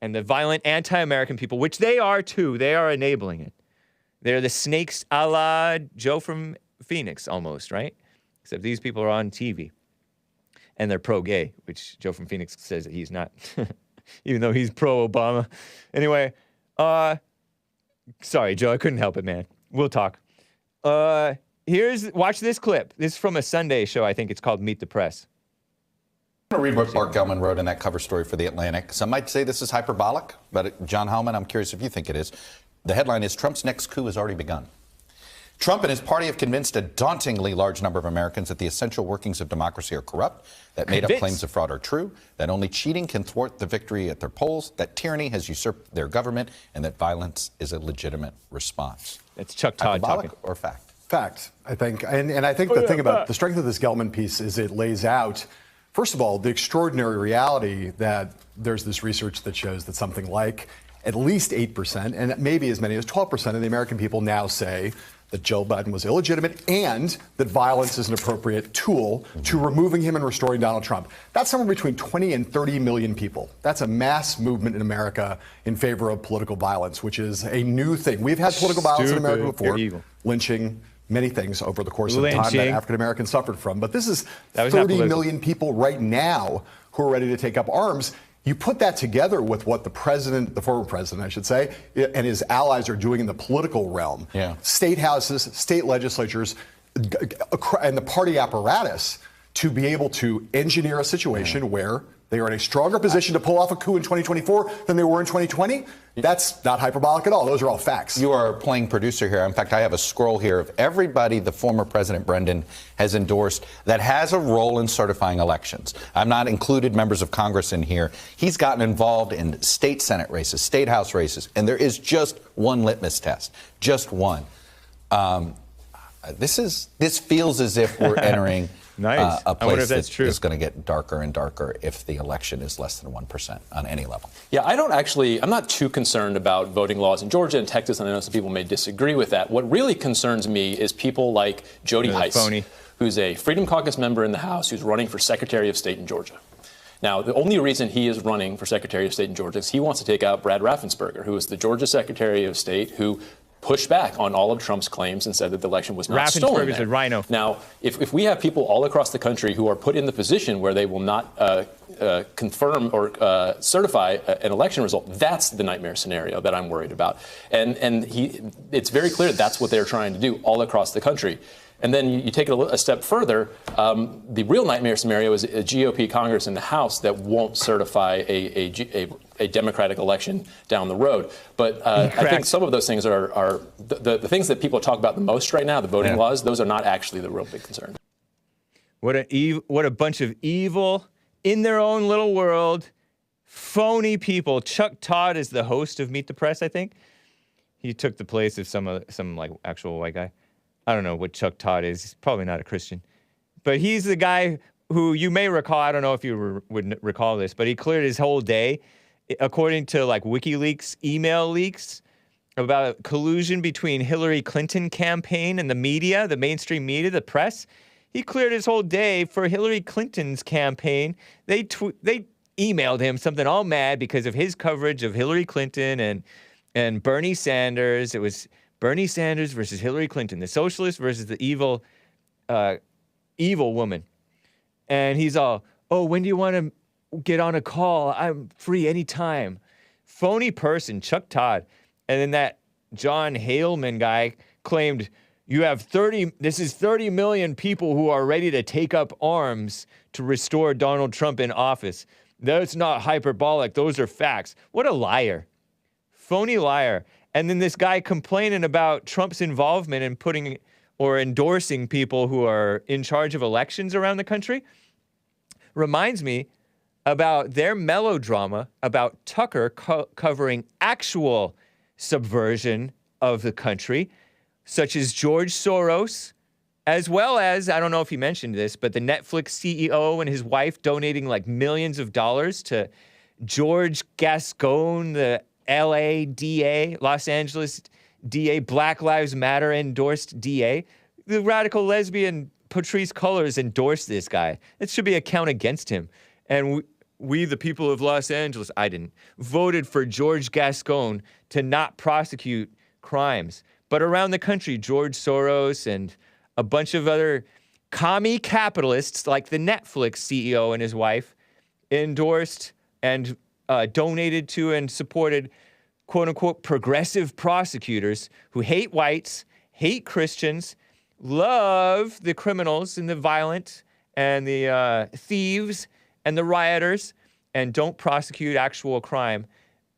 and the violent anti-American people, which they are too. They are enabling it. They're the snakes a la Joe from Phoenix almost, right? Except these people are on TV. And they're pro-gay, which Joe from Phoenix says that he's not, even though he's pro-Obama. Anyway, sorry, Joe, I couldn't help it, man. We'll talk. Watch this clip. This is from a Sunday show. I think it's called Meet the Press. I'm going to read what Bart Gellman wrote in that cover story for The Atlantic. Some might say this is hyperbolic, but John Hellman, I'm curious if you think it is. The headline is, Trump's next coup has already begun. Trump and his party have convinced a dauntingly large number of Americans that the essential workings of democracy are corrupt, that made-up claims of fraud are true, that only cheating can thwart the victory at their polls, that tyranny has usurped their government, and that violence is a legitimate response. That's Chuck Todd hyperbolic talking. Or fact? Fact, I think. And I think the thing about the strength of this Gelman piece is it lays out, first of all, the extraordinary reality that there's this research that shows that something like at least 8% and maybe as many as 12% of the American people now say that Joe Biden was illegitimate and that violence is an appropriate tool to removing him and restoring Donald Trump. That's somewhere between 20 and 30 million people. That's a mass movement in America in favor of political violence, which is a new thing. We've had political violence in America before, lynching, many things over the course of time that African Americans suffered from. But this is 30 million people right now who are ready to take up arms. You put that together with what the president, the former president, I should say, and his allies are doing in the political realm. Yeah. State houses, state legislatures, and the party apparatus to be able to engineer a situation where they are in a stronger position to pull off a coup in 2024 than they were in 2020. That's not hyperbolic at all. Those are all facts. You are playing producer here. In fact, I have a scroll here of everybody the former President Brendan has endorsed that has a role in certifying elections. I'm not included members of Congress in here. He's gotten involved in state Senate races, state House races, and there is just one litmus test, just one. This feels as if we're entering a place that is going to get darker and darker if the election is less than 1% on any level. Yeah, I'm not too concerned about voting laws in Georgia and Texas, and I know some people may disagree with that. What really concerns me is people like Jody Hice, who's a Freedom Caucus member in the House, who's running for Secretary of State in Georgia. Now, the only reason he is running for Secretary of State in Georgia is he wants to take out Brad Raffensperger, who is the Georgia Secretary of State, who pushed back on all of Trump's claims and said that the election was not stolen. Raffensperger's a rhino. Now, if we have people all across the country who are put in the position where they will not confirm or certify an election result, that's the nightmare scenario that I'm worried about. And it's very clear that's what they're trying to do all across the country. And then you take it a step further. The real nightmare scenario is a GOP Congress in the House that won't certify a Democratic election down the road. But I think some of those things are the things that people talk about the most right now, the voting laws, those are not actually the real big concern. What a bunch of evil, in their own little world, phony people. Chuck Todd is the host of Meet the Press, I think. He took the place of some like actual white guy. I don't know what Chuck Todd is. He's probably not a Christian. But he's the guy who you may recall, I don't know if you would recall this, but he cleared his whole day, according to like WikiLeaks email leaks, about collusion between Hillary Clinton campaign and the media, the mainstream media, the press. He cleared his whole day for Hillary Clinton's campaign. They emailed him something all mad because of his coverage of Hillary Clinton and Bernie Sanders. It was Bernie Sanders versus Hillary Clinton, the socialist versus the evil woman. And he's all, oh, when do you want to get on a call? I'm free anytime. Phony person, Chuck Todd. And then that John Haleman guy claimed this is 30 million people who are ready to take up arms to restore Donald Trump in office. That's not hyperbolic. Those are facts. What a liar. Phony liar. And then this guy complaining about Trump's involvement in putting or endorsing people who are in charge of elections around the country reminds me about their melodrama about Tucker covering actual subversion of the country, such as George Soros, as well as, I don't know if he mentioned this, but the Netflix CEO and his wife donating like millions of dollars to George Gascon, the LA DA, Los Angeles DA, Black Lives Matter endorsed DA, the radical lesbian Patrisse Cullors endorsed this guy. It should be a count against him. And we, the people of Los Angeles, I didn't, voted for George Gascon to not prosecute crimes. But around the country, George Soros and a bunch of other commie capitalists like the Netflix CEO and his wife endorsed and donated to and supported quote-unquote progressive prosecutors who hate whites, hate Christians, love the criminals and the violent and the thieves and the rioters, and don't prosecute actual crime,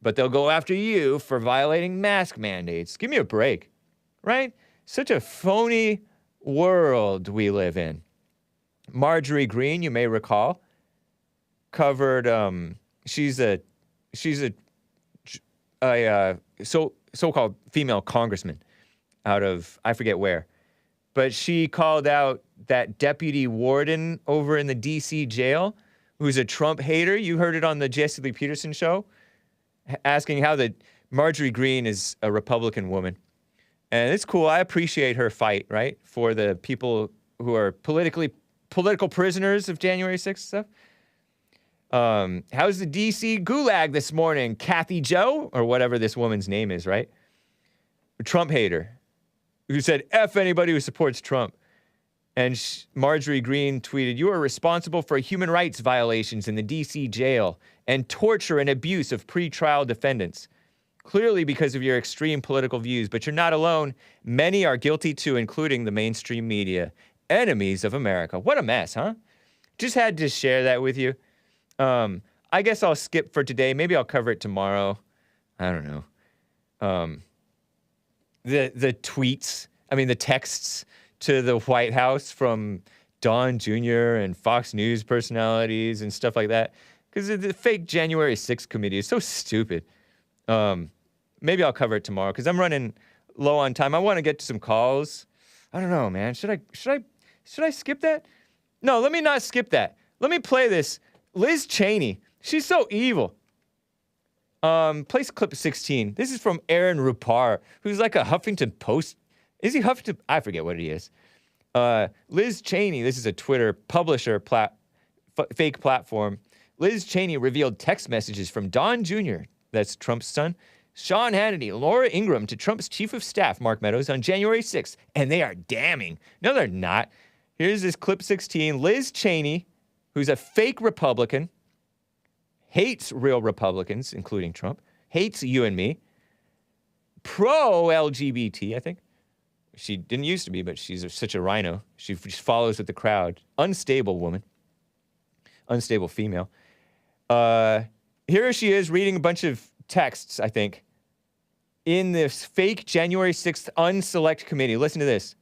but they'll go after you for violating mask mandates. Give me a break, right? Such a phony world we live in. Marjorie Greene, you may recall, covered. She's a so-called female congressman out of I forget where, but she called out that deputy warden over in the D.C. jail, who's a Trump hater. You heard it on the Jesse Lee Peterson show, asking how the Marjorie Greene is a Republican woman. And it's cool. I appreciate her fight, right, for the people who are political prisoners of January 6th stuff. How's the D.C. gulag this morning, Kathy Joe, or whatever this woman's name is, right? A Trump hater who said, F anybody who supports Trump. And Marjorie Greene tweeted, you are responsible for human rights violations in the D.C. jail and torture and abuse of pretrial defendants. Clearly because of your extreme political views, but you're not alone. Many are guilty too, including the mainstream media. Enemies of America. What a mess, huh? Just had to share that with you. I guess I'll skip for today. Maybe I'll cover it tomorrow. I don't know. The tweets, the texts to the White House from Don Jr. and Fox News personalities and stuff like that. Because the fake January 6th committee is so stupid. Maybe I'll cover it tomorrow because I'm running low on time. I want to get to some calls. I don't know, man. Should I skip that? No, let me not skip that. Let me play this. Liz Cheney. She's so evil. Play clip 16. This is from Aaron Rupar, who's like a Huffington Post. Is he Huffington? I forget what he is. Liz Cheney. This is a Twitter publisher fake platform. Liz Cheney revealed text messages from Don Jr., that's Trump's son, Sean Hannity, Laura Ingraham to Trump's chief of staff, Mark Meadows, on January 6th. And they are damning. No, they're not. Here's this clip 16. Liz Cheney, who's a fake Republican, hates real Republicans, including Trump, hates you and me, pro-LGBT, I think. She didn't used to be, but she's such a rhino. She just follows with the crowd. Unstable woman. Unstable female. Here she is reading a bunch of texts, I think, in this fake January 6th unselect committee. Listen to this.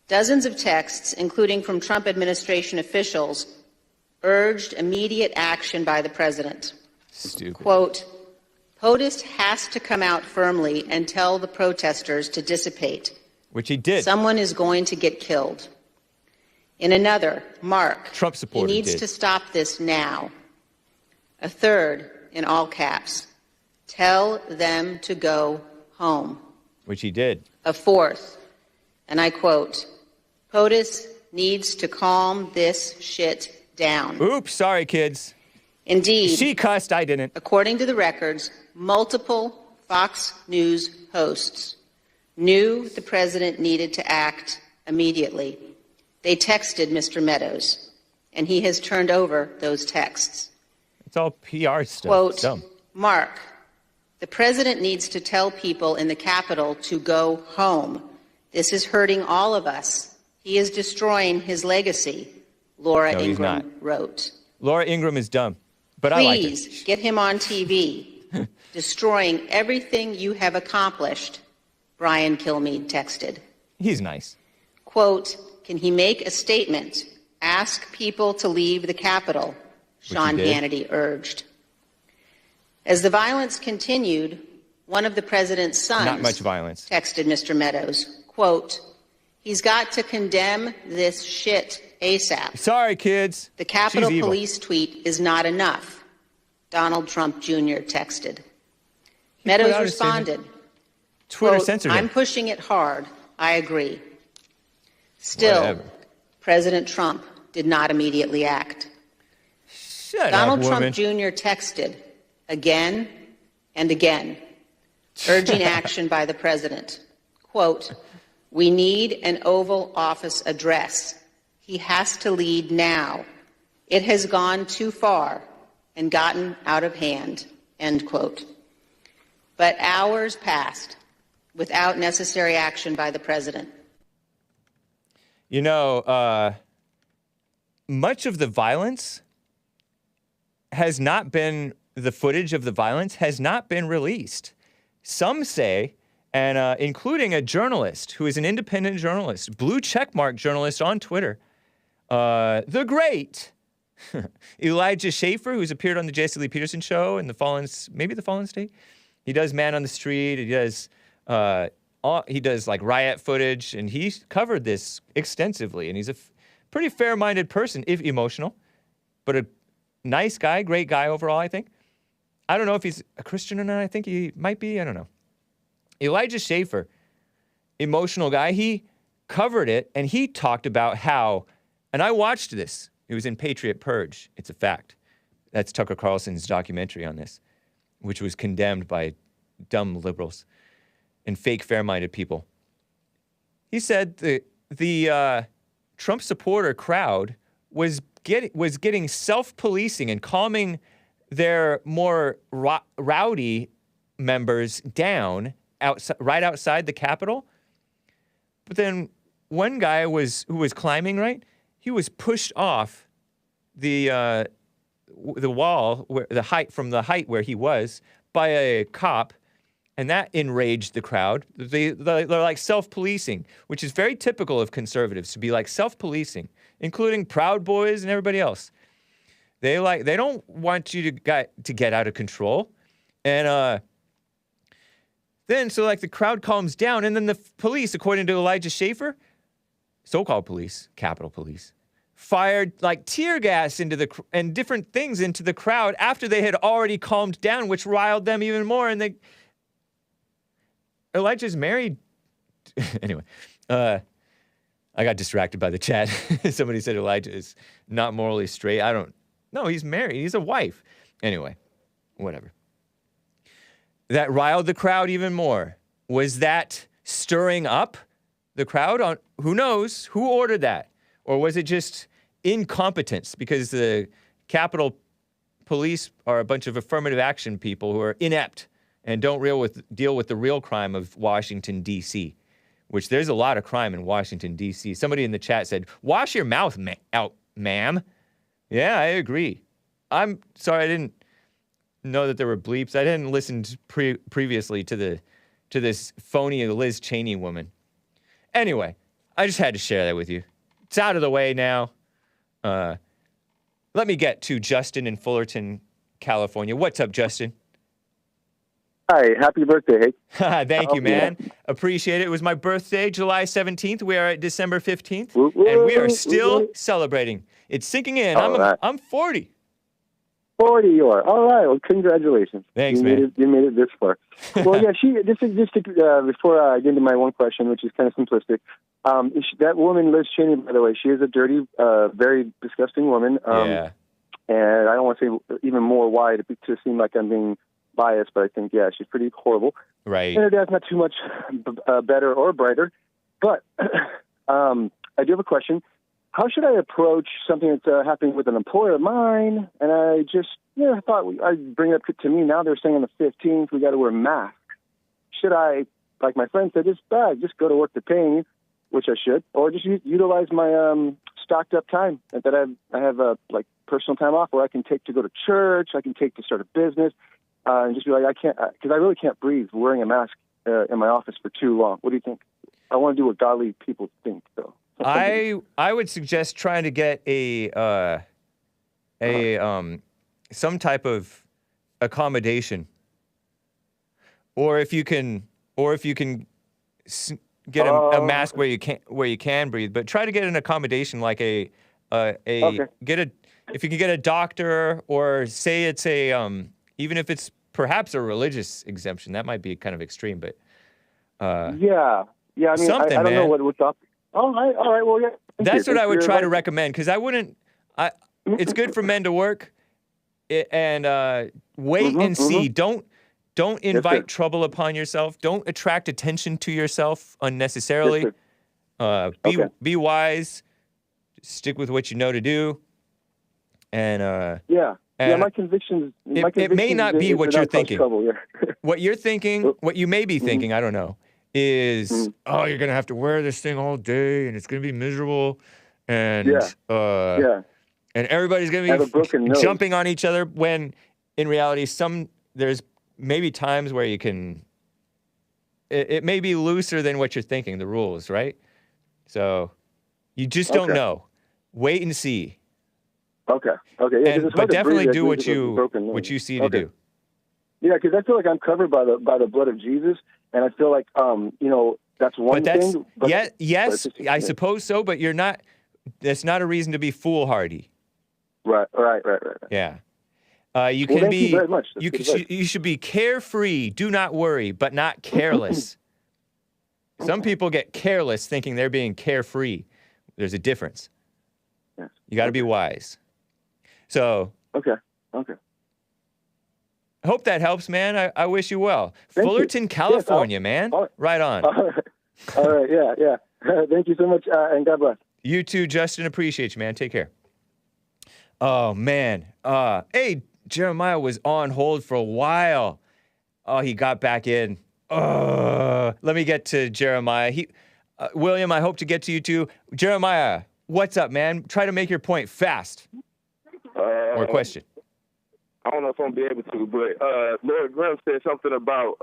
Dozens of texts, including from Trump administration officials, urged immediate action by the president. Stupid. Quote, POTUS has to come out firmly and tell the protesters to dissipate. Which he did. Someone is going to get killed. In another, Mark, Trump supporter he needs did. to stop this now. A third, in all caps, tell them to go home. Which he did. A fourth, and I quote, POTUS needs to calm this shit down. Oops, sorry, kids. Indeed. She cussed, I didn't. According to the records, multiple Fox News hosts knew the president needed to act immediately. They texted Mr. Meadows, and he has turned over those texts. It's all PR stuff. Quote, Dumb. Mark, the president needs to tell people in the Capitol to go home. This is hurting all of us. He is destroying his legacy, Laura Ingraham wrote. Laura Ingraham is dumb, but I like her. Please get him on TV. Destroying everything you have accomplished, Brian Kilmeade texted. He's nice. Quote, can he make a statement? Ask people to leave the Capitol, Sean Hannity urged. As the violence continued, one of the president's sons Not much violence. texted Mr. Meadows, quote, he's got to condemn this shit ASAP. Sorry, kids. The Capitol She's evil. Police tweet is not enough, Donald Trump Jr. texted. Meadows responded, Twitter quote, censored him. I'm pushing it hard. I agree. Still, Whatever. President Trump did not immediately act. Shut Donald up, woman. Trump Jr. texted again and again, urging action by the president. Quote, "We need an Oval Office address. He has to lead now. It has gone too far and gotten out of hand," end quote. But hours passed without necessary action by the president. You know, much of the violence has not been, the footage of the violence has not been released. Some say, and including a journalist who is an independent journalist, blue checkmark journalist on Twitter, the great Elijah Schaffer, who's appeared on the Jesse Lee Peterson show and the Fallen State. He does Man on the Street. He does like riot footage, and he's covered this extensively. And he's a pretty fair-minded person, if emotional, but a nice guy, great guy overall, I think. I don't know if he's a Christian or not. I think he might be. I don't know. Elijah Schaffer, emotional guy, he covered it, and he talked about how, and I watched this. It was in Patriot Purge. It's a fact. That's Tucker Carlson's documentary on this, which was condemned by dumb liberals and fake fair-minded people. He said the Trump supporter crowd was getting self-policing and calming their more rowdy members down right outside the Capitol. But then one guy who was climbing, right? He was pushed off the wall, from the height where he was, by a cop, and that enraged the crowd. They're like self-policing, which is very typical of conservatives, to be like self-policing, including Proud Boys and everybody else. They don't want you to get out of control. And then the crowd calms down, and then the police, according to Elijah Schaffer, so-called police, Capitol Police, fired like tear gas and different things into the crowd after they had already calmed down, which riled them even more. And Elijah's married. Anyway, I got distracted by the chat. Somebody said Elijah is not morally straight. No, he's married. He's a wife. Anyway, whatever. That riled the crowd even more. Was that stirring up the crowd? Who knows? Who ordered that? Or was it just incompetence? Because the Capitol Police are a bunch of affirmative action people who are inept and don't deal with the real crime of Washington, D.C., which there's a lot of crime in Washington, D.C. Somebody in the chat said, "Wash your mouth out, ma'am." Yeah, I agree. I'm sorry, I didn't know that there were bleeps. I didn't listen previously to this phony Liz Cheney woman. Anyway, I just had to share that with you. It's out of the way now. Let me get to Justin in Fullerton, California. What's up, Justin? Hi, happy birthday, Hake. Thank you, man. Appreciate it. It was my birthday, July 17th. We are at December 15th, and we are still celebrating. It's sinking in. I'm 40. 40 you are. All right. Well, congratulations. Thanks, man. You made it this far. Well, yeah, before I get into my one question, which is kind of simplistic, that woman, Liz Cheney, by the way, she is a dirty, very disgusting woman. Yeah. And I don't want to say even more why to seem like I'm being biased, but I think, yeah, she's pretty horrible. Right. And her dad's not too much better or brighter. But I do have a question. How should I approach something that's happening with an employer of mine? And I just, I thought I'd bring it up to me. Now they're saying on the 15th, we got to wear masks. Should I, like my friend said, just go to work to paying, which I should, or just utilize my stocked up time that I have like personal time off where I can take to go to church, I can take to start a business, and just be like, I can't, because I really can't breathe wearing a mask in my office for too long. What do you think? I want to do what godly people think, though. I would suggest trying to get some type of accommodation, or if you can get a mask where you can breathe, but try to get an accommodation like if you can get a doctor, or say it's even if it's perhaps a religious exemption. That might be kind of extreme, but yeah. I mean, I don't know what's up. All right. Well, yeah. That's what I would try to recommend, because I wouldn't. It's good for men to work, and wait and see. Don't invite trouble upon yourself. Don't attract attention to yourself unnecessarily. Be wise. Stick with what you know to do. And my convictions. It may not be what you're thinking. What you're thinking, what you may be thinking, I don't know, is you're gonna have to wear this thing all day, and it's gonna be miserable, and and everybody's gonna be jumping on each other. When in reality, there's maybe times where you can. It may be looser than what you're thinking. The rules, right? So you just don't know. Wait and see. Okay. Yeah, but definitely do what you see to do. Yeah, because I feel like I'm covered by the blood of Jesus, and I feel like that's one thing. But yes, I suppose so. But you're not. That's not a reason to be foolhardy. Right. Yeah. You can be. Thank you very much. You should be carefree. Do not worry, but not careless. Some people get careless thinking they're being carefree. There's a difference. Yes. You got to be wise. So. Okay. I hope that helps, man. I wish you well. Thank Fullerton, you. California, man. Right on. All right. Yeah. Thank you so much, and God bless. You too, Justin. Appreciate you, man. Take care. Oh, man. Hey, Jeremiah was on hold for a while. Oh, he got back in. Let me get to Jeremiah. William, I hope to get to you too. Jeremiah, what's up, man? Try to make your point fast. Or question. I don't know if I'm gonna be able to, but Lord Grimm said something about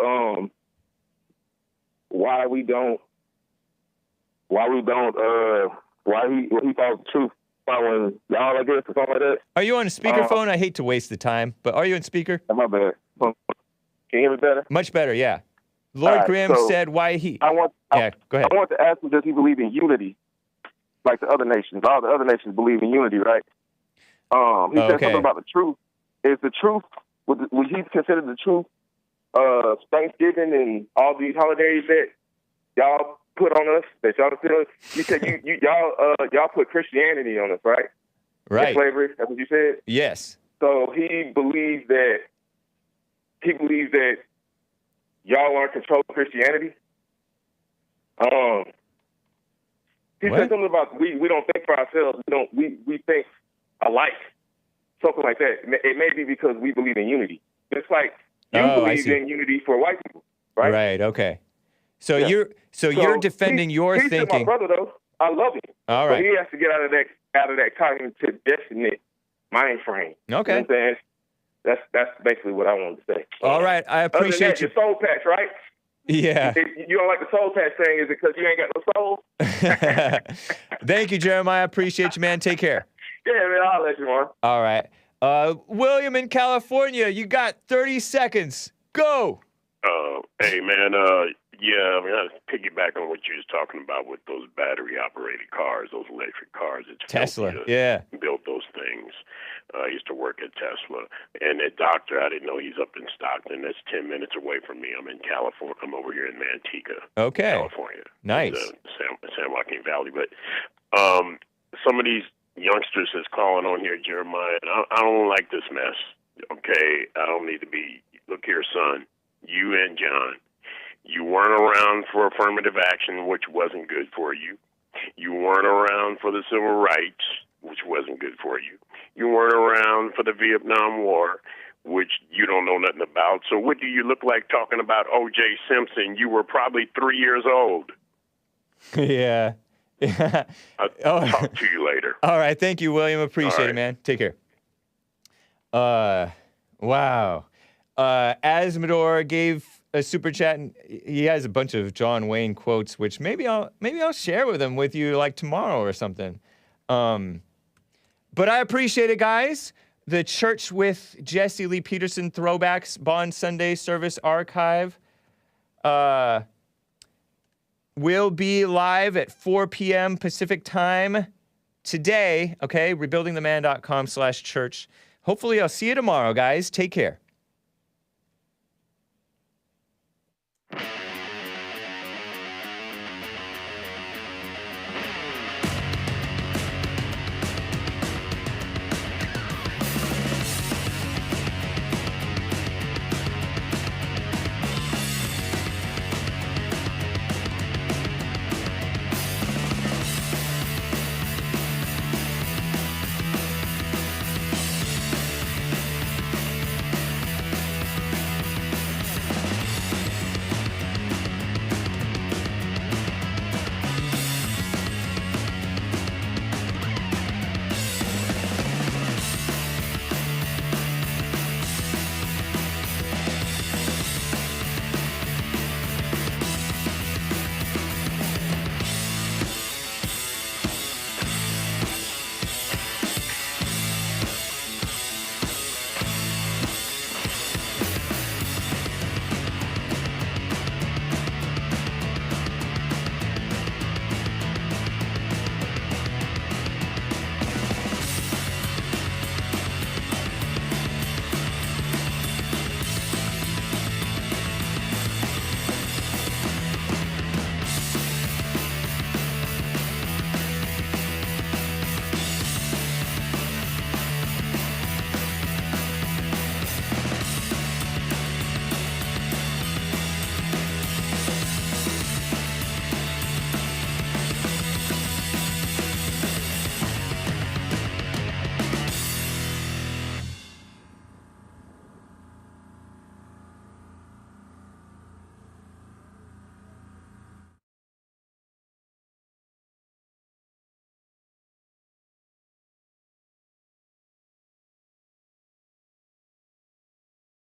why he thought the truth following y'all, I guess, or something like that. Are you on speakerphone? I hate to waste the time, but are you on speaker? My bad. Can you hear me better? Much better, yeah. Lord Grimm said why he. Go ahead. I want to ask him, does he believe in unity, like the other nations? All the other nations believe in unity, right? He said something about the truth. Is the truth? Would he consider the truth? Thanksgiving and all these holidays that y'all put on us, that y'all feel. You said y'all put Christianity on us, right? Right. And slavery. That's what you said. Yes. So he believes that y'all are in control of Christianity. He said something about we don't think for ourselves. We think alike. Something like that. It may be because we believe in unity. It's like you believe in unity for white people, right? Right. Okay. So you're defending your he's thinking. My brother, though. I love him. All right. But he has to get out of that cognitive dissonant mind frame. Okay. You know what I'm saying? That's basically what I wanted to say. All right. I appreciate you. Your soul patch, right? Yeah. You don't like the soul patch thing? Is it because you ain't got no soul? Thank you, Jeremiah. Appreciate you, man. Take care. Yeah, man. I'll let you on. All right. William in California, you got 30 seconds. Go. Hey, man. Yeah, I mean, I piggyback on what you was talking about with those battery-operated cars, those electric cars. It's Tesla, built those things. I used to work at Tesla. And that doctor, I didn't know he's up in Stockton. That's 10 minutes away from me. I'm in California. I'm over here in Manteca, California. Nice. San Joaquin Valley. But some of these youngsters that's calling on here, Jeremiah, and I don't like this mess, okay? I don't need to be. Look here, son, you and John, you weren't around for affirmative action, which wasn't good for you. You weren't around for the civil rights, which wasn't good for you. You weren't around for the Vietnam War, which you don't know nothing about. So what do you look like talking about O.J. Simpson? You were probably 3 years old. Yeah. I'll talk to you later. All right. Thank you, William. Appreciate it, man. Take care. Wow. Asmodor gave a super chat, and he has a bunch of John Wayne quotes, which maybe I'll share with you like tomorrow or something. But I appreciate it, guys. The Church with Jesse Lee Peterson Throwbacks Bond Sunday Service Archive will be live at 4 p.m. Pacific time today. Okay, rebuildingtheman.com/church. Hopefully I'll see you tomorrow, guys. Take care.